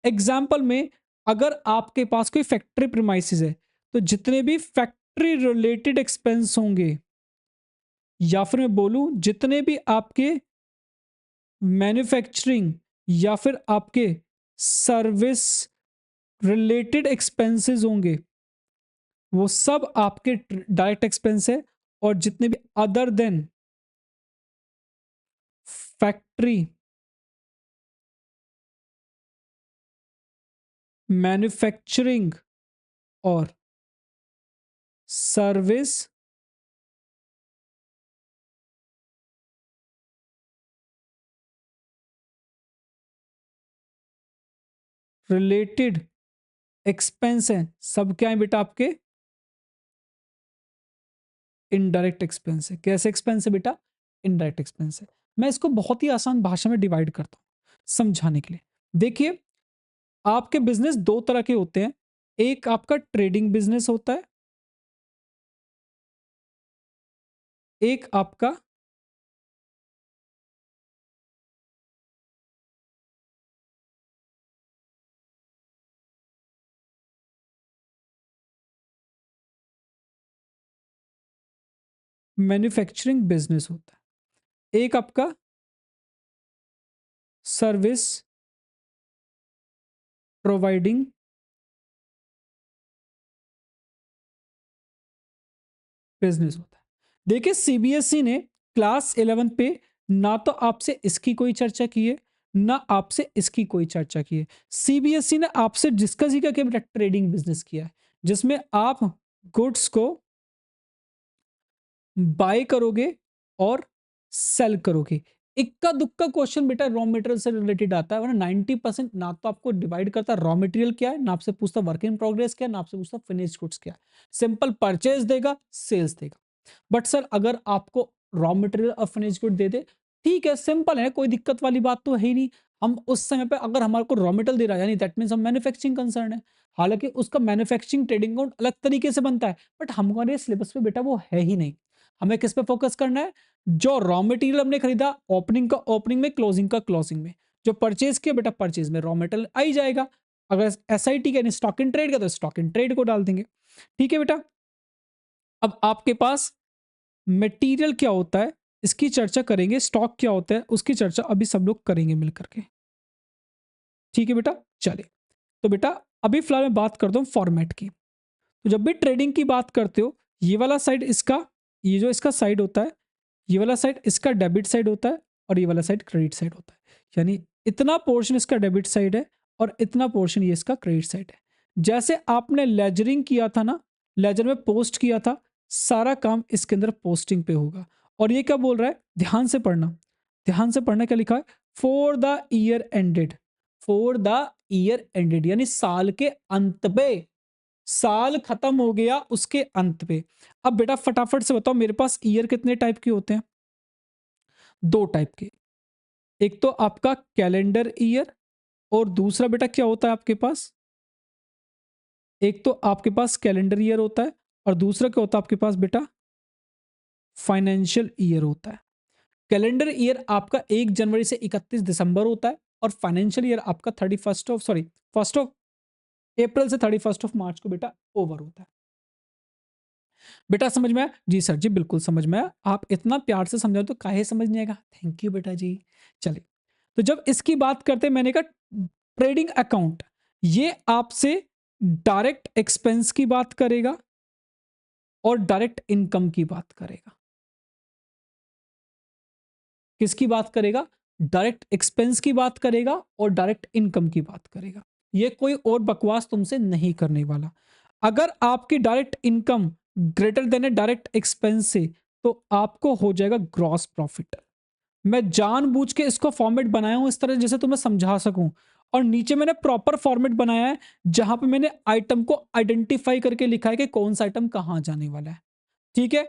एग्जाम्पल में, अगर आपके पास कोई फैक्ट्री प्रीमाइसेस है, तो जितने भी फैक्ट्री रिलेटेड एक्सपेंस होंगे, या फिर मैं बोलूं जितने भी आपके मैन्युफैक्चरिंग या फिर आपके सर्विस रिलेटेड एक्सपेंसेस होंगे, वो सब आपके डायरेक्ट एक्सपेंस है। और जितने भी अदर देन फैक्ट्री, मैन्युफैक्चरिंग और सर्विस रिलेटेड एक्सपेंस है, सब क्या है बेटा? आपके इनडायरेक्ट एक्सपेंस है। कैसे एक्सपेंस है बेटा? इनडायरेक्ट एक्सपेंस है। मैं इसको बहुत ही आसान भाषा में डिवाइड करता हूं समझाने के लिए। देखिए, आपके बिजनेस दो तरह के होते हैं, एक आपका ट्रेडिंग बिजनेस होता है, एक आपका मैन्युफैक्चरिंग बिजनेस होता है, एक आपका सर्विस प्रोवाइडिंग बिजनेस होता है। देखिए, CBSE ने क्लास 11 पे ना तो आपसे इसकी कोई चर्चा की है, ना आपसे इसकी कोई चर्चा की है। CBSE ने आपसे डिस्कस ही करके बेटा ट्रेडिंग बिजनेस किया है, जिसमें आप गुड्स को बाय करोगे और सेल करोगे। इक्का दुक्का क्वेश्चन बेटा रॉ मटेरियल से रिलेटेड आता है, वरना 90% ना तो आपको डिवाइड करता रॉ मटेरियल क्या है, ना आपसे पूछता वर्क इन प्रोग्रेस क्या है, ना आपसे पूछता फिनिश्ड गुड्स क्या है। सिंपल परचेज देगा, सेल्स देगा। बट सर अगर आपको रॉ मटेरियल और फिनिश्ड गुड दे दे, ठीक है, सिंपल है, कोई दिक्कत वाली बात तो है ही नहीं। हम उस समय पे अगर हमारे को रॉ मटेरियल दे रहा है, यानी दैट मीन्स हम मैन्युफैक्चरिंग कंसर्न है। हालांकि उसका मैन्युफैक्चरिंग ट्रेडिंग अकाउंट अलग तरीके से बनता है, बट हमारे सिलेबस पे बेटा वो है ही नहीं। हमें किस पे फोकस करना है? जो रॉ मटेरियल हमने खरीदा, ओपनिंग का ओपनिंग में, क्लोजिंग का क्लोजिंग में, जो परचेज किया बेटा परचेज में रॉ मटेरियल आ ही जाएगा। अगर SIT का यानी स्टॉक इन ट्रेड का तो स्टॉक इन ट्रेड को डाल देंगे। ठीक है बेटा। अब आपके पास मटेरियल क्या होता है इसकी चर्चा करेंगे, स्टॉक क्या होता है उसकी चर्चा अभी सब लोग करेंगे मिलकर के। ठीक है बेटा। चलिए, तो बेटा अभी फिलहाल मैं बात करता हूँ फॉर्मेट की। तो जब भी ट्रेडिंग की बात करते हो, ये वाला साइड इसका, ये जो इसका साइड होता है, ये वाला साइड इसका डेबिट साइड होता है और ये वाला साइड क्रेडिट साइड होता है। यानी इतना पोर्शन इसका डेबिट साइड है और इतना पोर्शन ये इसका क्रेडिट साइड है। जैसे आपने लेजरिंग किया था ना, लेजर में पोस्ट किया था, सारा काम इसके अंदर पोस्टिंग पे होगा। और ये क्या बोल रहा है, ध्यान से पढ़ना, ध्यान से पढ़ना, क्या लिखा है, for the year ended, for the year ended यानी साल के अंत पे, साल खत्म हो गया उसके अंत पे। अब बेटा फटाफट से बताओ मेरे पास ईयर कितने टाइप के होते हैं, दो टाइप के। एक तो आपका कैलेंडर ईयर और दूसरा बेटा क्या होता है आपके पास, एक तो आपके पास कैलेंडर ईयर होता है और दूसरा क्या होता है आपके पास बेटा, फाइनेंशियल ईयर होता है। कैलेंडर ईयर आपका 1 जनवरी से 31 दिसंबर होता है और फाइनेंशियल ईयर आपका 1 ऑफ अप्रैल से 31 ऑफ मार्च को बेटा ओवर होता है। बेटा समझ में आया? जी सर जी, बिल्कुल समझ में आया। आप इतना प्यार से समझाओ तो काहे समझ नहीं आएगा। थैंक यू बेटा जी। चलिए, तो जब इसकी बात करते हैं, मैंने कहा ट्रेडिंग अकाउंट, ये आपसे डायरेक्ट एक्सपेंस की बात करेगा और डायरेक्ट इनकम की बात करेगा। किसकी बात करेगा, डायरेक्ट एक्सपेंस की बात करेगा और डायरेक्ट इनकम की बात करेगा। ये कोई और बकवास तुमसे नहीं करने वाला। अगर आपकी डायरेक्ट इनकम ग्रेटर देन ए डायरेक्ट एक्सपेंस से, तो आपको हो जाएगा ग्रॉस प्रॉफिट। मैं जानबूझ के इसको फॉर्मेट बनाया हूं इस तरह जैसे तुम्हें समझा सकूं, और नीचे मैंने प्रॉपर फॉर्मेट बनाया है जहां पे मैंने आइटम को आइडेंटिफाई करके लिखा है कि कौन सा आइटम कहां जाने वाला है। ठीक है,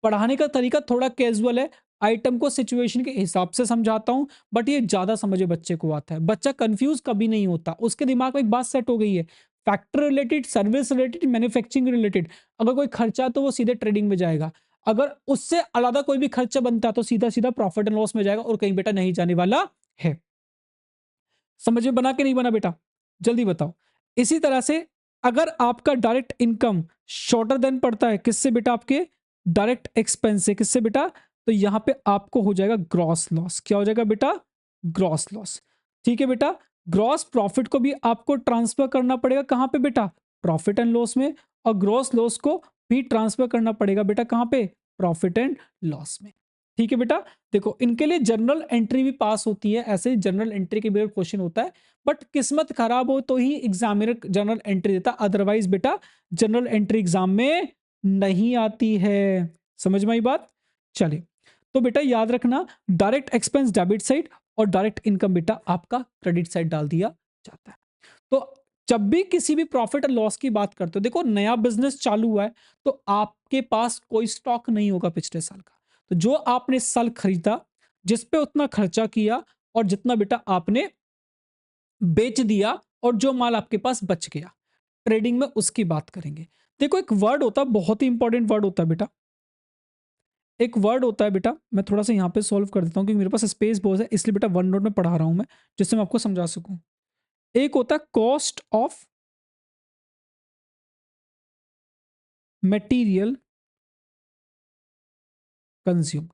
पढ़ाने का तरीका थोड़ा कैजुअल है, आइटम को सिचुएशन के हिसाब से समझाता हूं, बट ये ज्यादा समझे बच्चे को आता है। बच्चा कंफ्यूज कभी नहीं होता, उसके दिमाग में एक बात सेट हो गई है, factor related, service related, manufacturing related. अगर कोई खर्चा है तो वो सीधे ट्रेडिंग में जाएगा, अगर उससे अलग कोई भी खर्चा बनता है तो सीधा सीधा प्रॉफिट एंड लॉस में जाएगा, और कहीं बेटा नहीं जाने वाला है। समझ में बना के नहीं बना बेटा, जल्दी बताओ। इसी तरह से अगर आपका डायरेक्ट इनकम शॉर्टर देन पड़ता है किससे बेटा, आपके डायरेक्ट एक्सपेंस से, किससे बेटा, तो यहां पे आपको हो जाएगा ग्रॉस लॉस। क्या हो जाएगा बेटा, ग्रॉस लॉस। ठीक है बेटा, ग्रॉस प्रॉफिट को भी आपको ट्रांसफर करना पड़ेगा कहां पे बेटा, प्रॉफिट एंड लॉस में, और ग्रॉस लॉस को भी ट्रांसफर करना पड़ेगा बेटा कहां पे, प्रॉफिट एंड लॉस में। ठीक है बेटा, देखो इनके लिए जनरल एंट्री भी पास होती है, ऐसे जनरल एंट्री के भी क्वेश्चन होता है, बट किस्मत खराब हो तो ही एग्जामिनर जनरल एंट्री देता, अदरवाइज बेटा जनरल एंट्री एग्जाम में नहीं आती है। समझ में आई बात? चलिए, तो बेटा याद रखना, डायरेक्ट एक्सपेंस डेबिट साइड और डायरेक्ट इनकम बेटा आपका क्रेडिट साइड डाल दिया जाता है। तो जब भी किसी भी प्रॉफिट और लॉस की बात करते हो, देखो नया बिजनेस चालू हुआ है तो आपके पास कोई स्टॉक नहीं होगा पिछले साल का, तो जो आपने इस साल खरीदा, जिस पे उतना खर्चा किया और जितना बेटा आपने बेच दिया और जो माल आपके पास बच गया, ट्रेडिंग में उसकी बात करेंगे। देखो एक वर्ड होता है, बहुत ही इंपॉर्टेंट वर्ड होता है बेटा, एक वर्ड होता है बेटा, मैं थोड़ा सा यहां पे सॉल्व कर देता हूं क्योंकि मेरे पास स्पेस बहुत है, इसलिए बेटा वन नोट में पढ़ा रहा हूं मैं, जिससे मैं आपको समझा सकूं। एक होता है कॉस्ट ऑफ मटेरियल कंज्यूम्ड,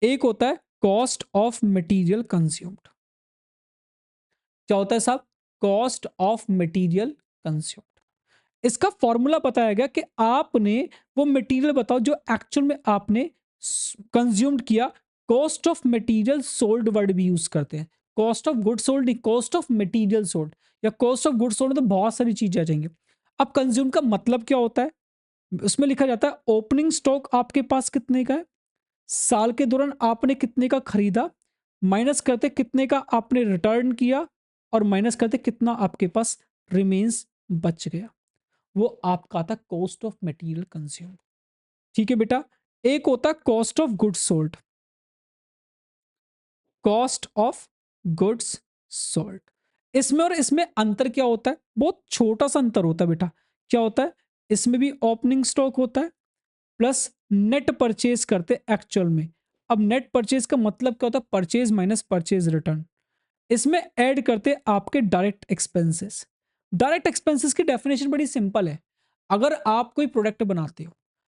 एक होता है कॉस्ट ऑफ मटेरियल कंज्यूम्ड। क्या होता है साहब, कॉस्ट ऑफ मटेरियल कंज्यूम्ड। इसका फॉर्मूला बताया गया कि आपने वो मटेरियल बताओ जो एक्चुअल में आपने कंज्यूम्ड किया। Cost of material sold word भी यूज करते हैं, कॉस्ट ऑफ गुड सोल्ड नहीं, कॉस्ट ऑफ मटेरियल सोल्ड या कॉस्ट ऑफ गुड सोल्ड, तो बहुत सारी चीजें आ जाएंगी। अब कंज्यूम का मतलब क्या होता है, उसमें लिखा जाता है ओपनिंग स्टॉक आपके पास कितने का है, साल के दौरान आपने कितने का खरीदा, माइनस करते कितने का आपने रिटर्न किया, और माइनस करते कितना आपके पास रिमेन्स बच गया, वो आपका आता कॉस्ट ऑफ मटेरियल कंज्यूम। ठीक है बेटा, एक होता cost of goods sold, cost of goods sold. इसमें और इसमें अंतर क्या होता है, बहुत छोटा सा अंतर होता है बेटा। क्या होता है, इसमें भी ओपनिंग स्टॉक होता है प्लस नेट परचेज करते एक्चुअल में। अब नेट परचेज का मतलब क्या होता है, परचेज माइनस परचेज रिटर्न। इसमें ऐड करते आपके डायरेक्ट एक्सपेंसेस, डायरेक्ट एक्सपेंसेस की डेफिनेशन बड़ी सिंपल है। अगर आप कोई प्रोडक्ट बनाते हो,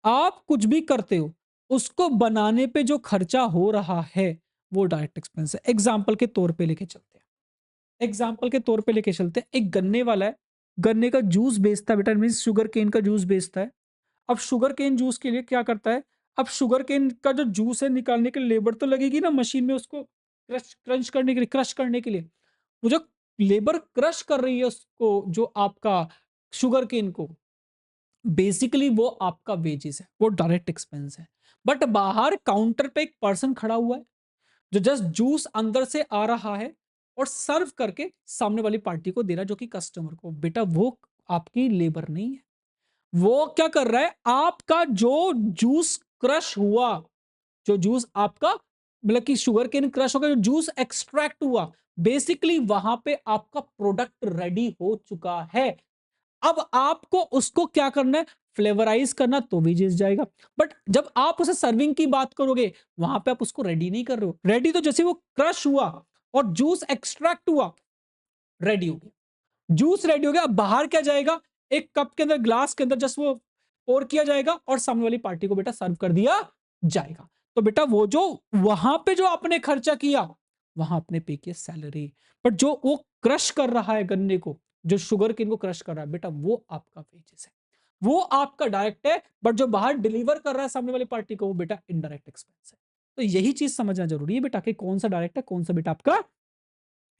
आप कुछ भी करते हो, उसको बनाने पे जो खर्चा हो रहा है वो डायरेक्ट एक्सपेंस है। एग्जाम्पल के तौर पे लेके चलते हैं, एग्जाम्पल के तौर पे लेके चलते हैं। एक गन्ने वाला है, गन्ने का जूस बेचता है बेटा, मीन शुगर केन का जूस बेचता है। अब शुगर केन जूस के लिए क्या करता है, अब शुगर केन का जो जूस है निकालने के लिए लेबर तो लगेगी ना मशीन में, उसको क्रश करने के लिए, क्रश करने के लिए। वो जो लेबर क्रश कर रही है उसको, जो आपका शुगर केन को, बेसिकली वो आपका वेजेस है, वो डायरेक्ट एक्सपेंस है। बट बाहर काउंटर पे एक पर्सन खड़ा हुआ है जो जस्ट जूस अंदर से आ रहा है और सर्व करके सामने वाली पार्टी को दे रहा है, जो कि कस्टमर को। बेटा वो आपकी लेबर नहीं है, वो क्या कर रहा है, आपका जो जूस क्रश हुआ, जो जूस आपका, मतलब कि शुगर केन क्रश होकर जो जूस एक्सट्रैक्ट हुआ, बेसिकली वहां पे आपका प्रोडक्ट रेडी हो चुका है। अब आपको उसको क्या करना है, फ्लेवराइज करना, तो भी जैस जाएगा। बट जब आप उसे सर्विंग की बात करोगे, वहां पे आप उसको रेडी नहीं कर रहे हो। रेडी तो जैसे वो क्रश हुआ और जूस एक्सट्रैक्ट हुआ, रेडी हो गया, जूस रेडी हो गया। अब बाहर क्या जाएगा, एक कप के अंदर, ग्लास के अंदर जस्ट वो पोर किया जाएगा और सामने वाली पार्टी को बेटा सर्व कर दिया जाएगा। तो बेटा वो जो वहां पे जो आपने खर्चा किया, वहां आपने पे किया सैलरी। बट जो वो क्रश कर रहा है गन्ने को, जो शुगर केन को क्रश कर रहा है, बेटा वो आपका वेजेस है, वो आपका डायरेक्ट है। बट जो बाहर डिलीवर कर रहा है सामने वाली पार्टी को, वो बेटा इनडायरेक्ट एक्सपेंस है। तो यही चीज समझना जरूरी है बेटा, कि कौन सा डायरेक्ट है, कौन सा बेटा आपका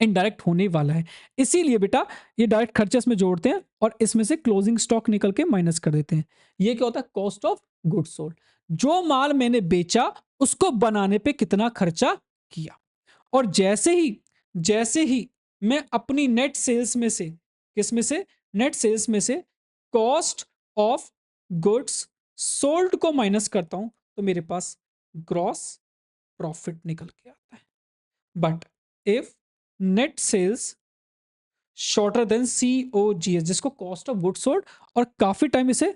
इनडायरेक्ट होने वाला है। इसीलिए बेटा ये डायरेक्ट खर्चे इसमें जोड़ते हैं और इसमें से क्लोजिंग स्टॉक निकल के माइनस कर देते हैं। ये क्या होता है, कॉस्ट ऑफ गुड्स सोल्ड। जो माल मैंने बेचा उसको बनाने पे कितना खर्चा किया। और जैसे ही मैं अपनी नेट सेल्स में से, किस में से, नेट सेल्स में से कॉस्ट ऑफ गुड्स सोल्ड को माइनस करता हूं, तो मेरे पास ग्रॉस प्रॉफिट निकल के आता है। But if net sales shorter than COGS, जिसको कॉस्ट ऑफ गुड सोल्ड, और काफी टाइम इसे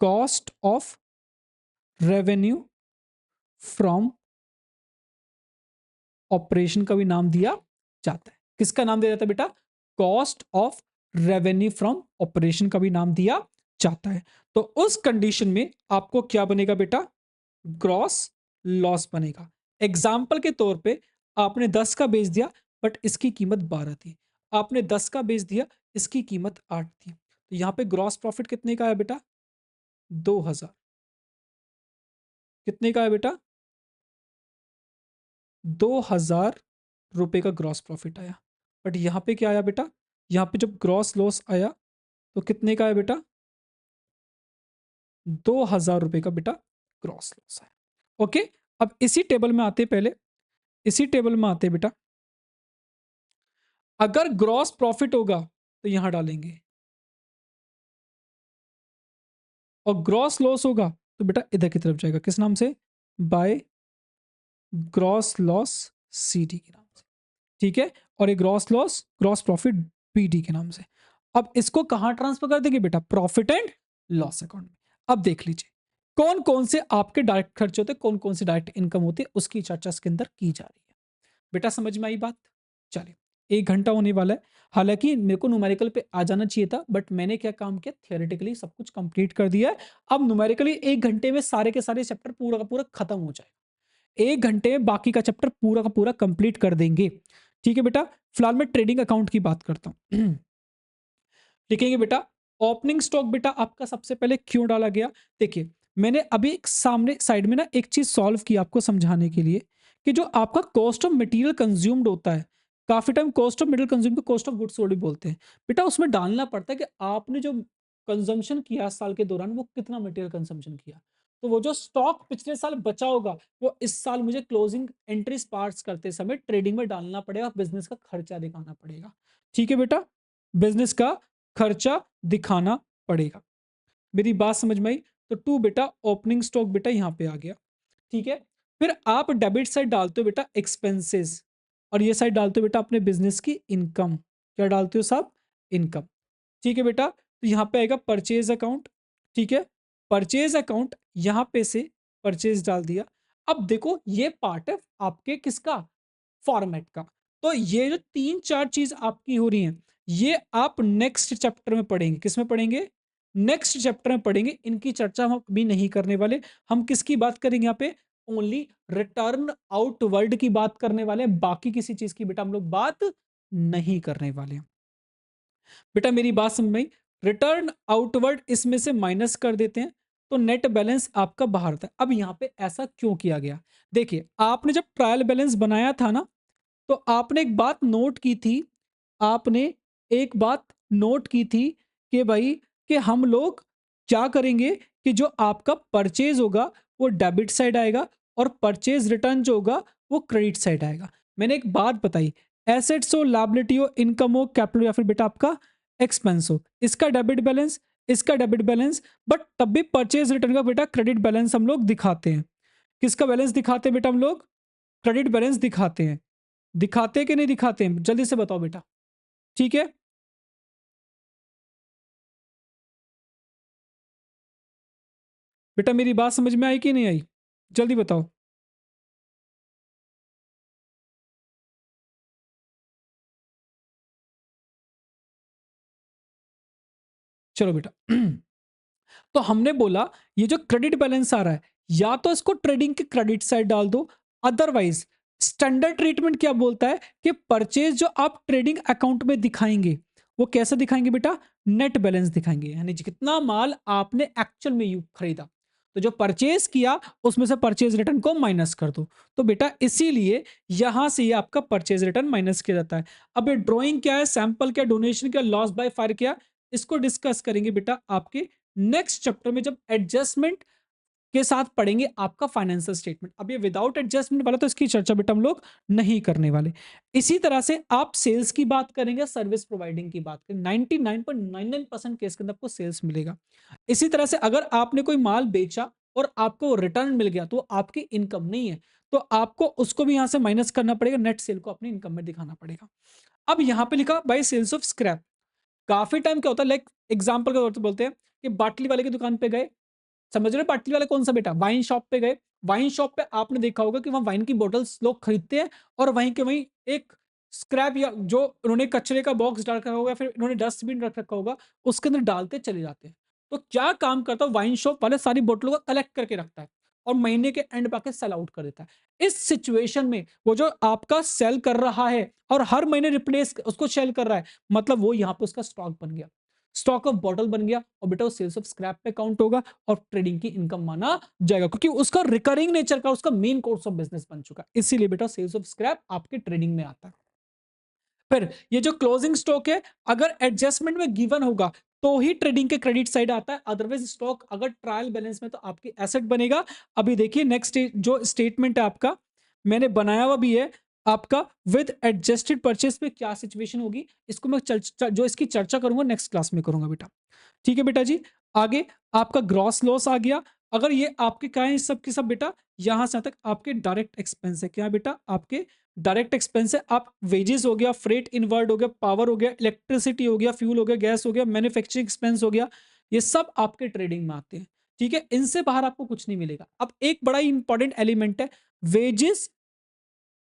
cost of revenue from operation का भी नाम दिया जाता है। किसका नाम दिया जाता है बेटा, cost of revenue from operation का भी नाम दिया जाता है। तो उस कंडीशन में आपको क्या बनेगा बेटा, ग्रॉस लॉस बनेगा। एग्जाम्पल के तौर पे आपने 10 का बेच दिया, बट इसकी कीमत 12 थी। आपने 10 का बेच दिया, इसकी कीमत 8 थी। तो यहां पे ग्रॉस प्रॉफिट कितने का है बेटा, 2000। कितने का है बेटा, 2000 रुपए का ग्रॉस प्रॉफिट आया। बट यहां पे क्या आया बेटा, यहां पे जब ग्रॉस लॉस आया तो कितने का है बेटा, 2000 रुपए का बेटा ग्रॉस लॉस है। ओके, अब इसी टेबल में आते, पहले इसी टेबल में आते बेटा। अगर ग्रॉस प्रॉफिट होगा तो यहां डालेंगे, और ग्रॉस लॉस होगा तो बेटा इधर की तरफ जाएगा, किस नाम से, बाय ग्रॉस लॉस CD के नाम से। ठीक है, और ये gross loss, gross profit BD के नाम से। अब इसको कहां ट्रांसफर कर देंगे बेटा, प्रॉफिट एंड लॉस अकाउंट में। अब देख लीजिए कौन कौन से आपके डायरेक्ट खर्च होते हैं, कौन कौन से डायरेक्ट इनकम होती है, उसकी चर्चा इसके अंदर की जा रही है। बेटा समझ में आई बात, चलिए। 1 घंटा होने वाला है, हालांकि मेरे को न्यूमेरिकल पे आ जाना चाहिए था, बट मैंने क्या काम किया, थियोरेटिकली सब कुछ कंप्लीट कर दिया है। अब न्यूमेरिकली 1 घंटे में सारे के सारे चैप्टर पूरा का पूरा खत्म हो जाए। 1 घंटे में बाकी का चैप्टर पूरा का पूरा कंप्लीट कर देंगे। ठीक है बेटा, फिलहाल मैं ट्रेडिंग अकाउंट की बात करता हूं। लिखेंगे बेटा, ओपनिंग स्टॉक बेटा आपका सबसे पहले क्यों डाला गया। देखिए मैंने अभी एक सामने साइड में ना एक चीज सॉल्व की आपको समझाने के लिए, कि जो आपका कॉस्ट ऑफ मटेरियल कंज्यूम्ड होता है, काफी time cost of material consume को कॉस्ट ऑफ गुड्स सोल्ड भी बोलते हैं। बेटा उसमें डालना पड़ता है कि आपने जो कंजम्पशन किया साल के दौरान, वो कितना मटेरियल कंजम्पशन किया। तो वो जो स्टॉक पिछले साल बचा होगा, वो इस साल मुझे क्लोजिंग एंट्रीज पार्ट्स करते समय ट्रेडिंग में डालना पड़ेगा, बिजनेस का खर्चा दिखाना पड़ेगा। ठीक है बेटा, बिजनेस का खर्चा दिखाना पड़ेगा। मेरी बात समझ में आई। तो 2 बेटा ओपनिंग स्टॉक बेटा यहां पे आ गया। ठीक है, फिर आप डेबिट साइड डालते हो बेटा एक्सपेंसेस, और ये साइड डालते हो बेटा अपने बिजनेस की इनकम। क्या डालते हो साहब, इनकम। ठीक है बेटा, तो यहां पे आएगा परचेज अकाउंट। ठीक है, परचेज अकाउंट यहां पे से परचेज डाल दिया। अब देखो ये पार्ट है आपके किसका, फॉर्मेट का। तो ये जो 3-4 चीज आपकी हो रही हैं, ये आप नेक्स्ट चैप्टर में पढ़ेंगे। किस में पढ़ेंगे? नेक्स्ट चैप्टर में पढ़ेंगे। इनकी चर्चा हम अभी नहीं करने वाले। हम किसकी बात करेंगे यहाँ पे? ओनली रिटर्न आउटवर्ड की बात करने वाले हैं। बाकी किसी चीज की बेटा हम लोग बात नहीं करने वाले हैं। बेटा मेरी बात समझ में आई? रिटर्न आउटवर्ड इसमें से माइनस कर देते हैं तो नेट बैलेंस आपका बाहर था। अब यहाँ पे ऐसा क्यों किया गया? देखिए, आपने जब ट्रायल बैलेंस बनाया था ना, तो आपने एक बात नोट की थी। आपने एक बात नोट की थी कि भाई, कि हम लोग क्या करेंगे कि जो आपका परचेज होगा वो डेबिट साइड आएगा और परचेज रिटर्न जो होगा वो क्रेडिट साइड आएगा। मैंने एक बात बताई, एसेट्स हो, लायबिलिटी हो, इनकम हो, कैपिटल या फिर बेटा आपका एक्सपेंस हो, इसका डेबिट बैलेंस, इसका डेबिट बैलेंस, बट तब भी परचेज रिटर्न का बेटा क्रेडिट बैलेंस हम लोग दिखाते हैं। किसका बैलेंस दिखाते हैं बेटा हम लोग? क्रेडिट बैलेंस दिखाते हैं। दिखाते हैं कि नहीं दिखाते हैं? जल्दी से बताओ बेटा। ठीक है, बेटा मेरी बात समझ में आई कि नहीं आई? जल्दी बताओ। चलो बेटा। तो हमने बोला ये जो क्रेडिट बैलेंस आ रहा है, या तो इसको ट्रेडिंग के क्रेडिट साइड डाल दो, अदरवाइज स्टैंडर्ड ट्रीटमेंट क्या बोलता है कि परचेज जो आप ट्रेडिंग अकाउंट में दिखाएंगे वो कैसे दिखाएंगे बेटा? नेट बैलेंस दिखाएंगे, यानी जितना माल आपने एक्चुअल में यू खरीदा, तो जो परचेज किया उसमें से परचेज रिटर्न को माइनस कर दो। तो बेटा इसीलिए यहां से ये आपका परचेज रिटर्न माइनस किया जाता है। अब ये ड्रॉइंग क्या है, सैंपल क्या, डोनेशन क्या, लॉस बाय फायर क्या, इसको डिस्कस करेंगे बेटा आपके नेक्स्ट चैप्टर में, जब एडजस्टमेंट के साथ पढ़ेंगे आपका फाइनेंशियल स्टेटमेंट। अब ये विदाउट एडजस्टमेंट वाला तो इसकी चर्चा बेटा हम लोग नहीं करने वाले। इसी तरह से आप सेल्स की बात करेंगे, सर्विस प्रोवाइडिंग की बात करेंगे, 99.99% केस के अंदर आपको सेल्स मिलेगा। इसी तरह से अगर आपने कोई माल बेचा और आपको रिटर्न मिल गया तो वो आपकी इनकम नहीं है, तो आपको उसको भी यहां से माइनस करना पड़ेगा, नेट सेल को अपनी इनकम में दिखाना पड़ेगा। अब यहां पे लिखा बाय सेल्स ऑफ स्क्रैप। काफी टाइम क्या होता है, लाइक एग्जाम्पल के तौर पर बोलते हैं कि बाटली वाले की दुकान पे गए, समझ रहे हो बाटली वाले कौन सा बेटा? वाइन शॉप पे गए, वाइन शॉप पे आपने देखा होगा कि वहां वाइन की बोतल्स लोग खरीदते हैं और वहीं के वहीं एक स्क्रैप या जो उन्होंने कचरे का बॉक्स डाल रखा होगा, फिर उन्होंने डस्टबिन रख रखा होगा, उसके अंदर डालते चले जाते हैं। तो क्या काम करता है वाइन शॉप वाले? सारी बोतलों को कलेक्ट करके रखता है और महीने के एंड पे आके सेल आउट कर देता है। इस सिचुएशन में वो जो आपका सेल कर रहा है और हर महीने रिप्लेस उसको सेल कर रहा है, मतलब वो यहाँ पे उसका स्टॉक बन गया, स्टॉक ऑफ बॉटल बन गया, और बेटा वो सेल्स ऑफ स्क्रैप पे काउंट होगा और ट्रेडिंग की इनकम माना जाएगा, क्योंकि उसका रिकरिंग नेचर का उसका मेन कोर्स ऑफ बिजनेस बन चुका है। इसीलिए बेटा सेल्स ऑफ स्क्रैप आपके ट्रेडिंग में आता है। फिर ये जो क्लोजिंग स्टॉक है, अगर एडजस्टमेंट में गिवन होगा तो ही ट्रेडिंग के क्रेडिट साइड आता है, अदरवाइज स्टॉक अगर ट्रायल बैलेंस में तो आपकी एसेट बनेगा। अभी देखिए नेक्स्ट जो स्टेटमेंट है आपका, मैंने बनाया हुआ भी है आपका, विद एडजस्टेड परचेस पे क्या सिचुएशन होगी, इसको मैं जो इसकी चर्चा करूंगा नेक्स्ट क्लास में करूंगा बेटा। ठीक है बेटा जी। आगे आपका ग्रॉस लॉस आ गया। अगर ये आपके क्या है, इस सब की सब बेटा यहां से तक आपके डायरेक्ट एक्सपेंस है। क्या है बेटा? आपके डायरेक्ट एक्सपेंस है। आप वेजेस हो गया, फ्रेट इनवर्ड हो गया, पावर हो गया, इलेक्ट्रिसिटी हो गया, फ्यूल हो गया, गैस हो गया, मैन्युफैक्चरिंग एक्सपेंस हो गया, ये सब आपके ट्रेडिंग में आते हैं। ठीक है, इनसे बाहर आपको कुछ नहीं मिलेगा। अब एक बड़ा इंपॉर्टेंट एलिमेंट है, वेजेस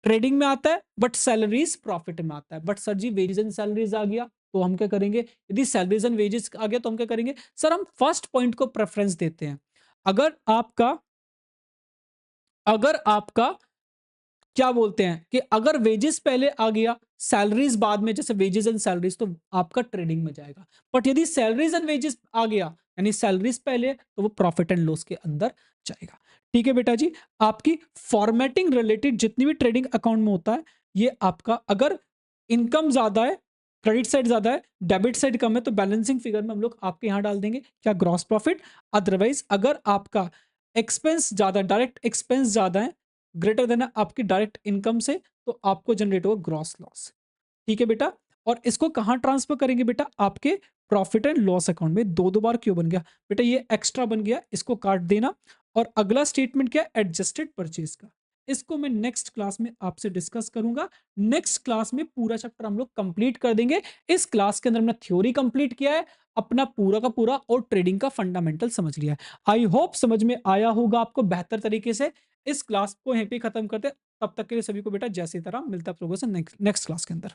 ट्रेडिंग में आता है बट सैलरीज प्रॉफिट में आता है। बट सर जी वेजेस एंड सैलरीज आ गया तो हम क्या करेंगे? यदि सैलरीज एंड वेजेस आ गया तो हम क्या करेंगे? सर हम फर्स्ट पॉइंट को प्रेफरेंस देते हैं। अगर आपका अगर आपका क्या बोलते हैं कि अगर वेजेस पहले आ गया, सैलरीज बाद में, जैसे वेजेस एंड सैलरीज, तो आपका ट्रेडिंग में जाएगा। बट यदि सैलरीज एंड वेजेस आ गया, यानी सैलरीज पहले, तो वो प्रॉफिट एंड लॉस के अंदर जाएगा। ठीक है बेटा जी। आपकी फॉर्मेटिंग रिलेटेड जितनी भी ट्रेडिंग अकाउंट में होता है, ये आपका अगर इनकम ज्यादा है, क्रेडिट साइड ज्यादा है, डेबिट साइड कम है, तो बैलेंसिंग फिगर में हम लोग आपके यहां डाल देंगे क्या? Gross profit. अदरवाइज अगर आपका एक्सपेंस ज्यादा, डायरेक्ट एक्सपेंस ज्यादा है, ग्रेटर देन आपकी डायरेक्ट इनकम से, तो आपको जनरेट होगा ग्रॉस लॉस। ठीक है बेटा। और इसको कहां ट्रांसफर करेंगे बेटा? आपके प्रॉफिट एंड लॉस अकाउंट में। दो दो बार क्यों बन गया बेटा? ये एक्स्ट्रा बन गया, इसको काट देना। और अगला स्टेटमेंट क्या? एडजस्टेड परचेज का। इसको मैं नेक्स्ट क्लास में आपसे डिस्कस करूंगा। नेक्स्ट क्लास में पूरा चैप्टर हम लोग कंप्लीट कर देंगे। इस क्लास के अंदर हमने थ्योरी कंप्लीट किया है अपना पूरा का पूरा, और ट्रेडिंग का फंडामेंटल समझ लिया है। आई होप समझ में आया होगा आपको बेहतर तरीके से। इस क्लास को यहीं पे खत्म करते, तब तक के लिए सभी को बेटा जैसी तरह मिलता है आप लोगों से नेक्स्ट क्लास के अंदर।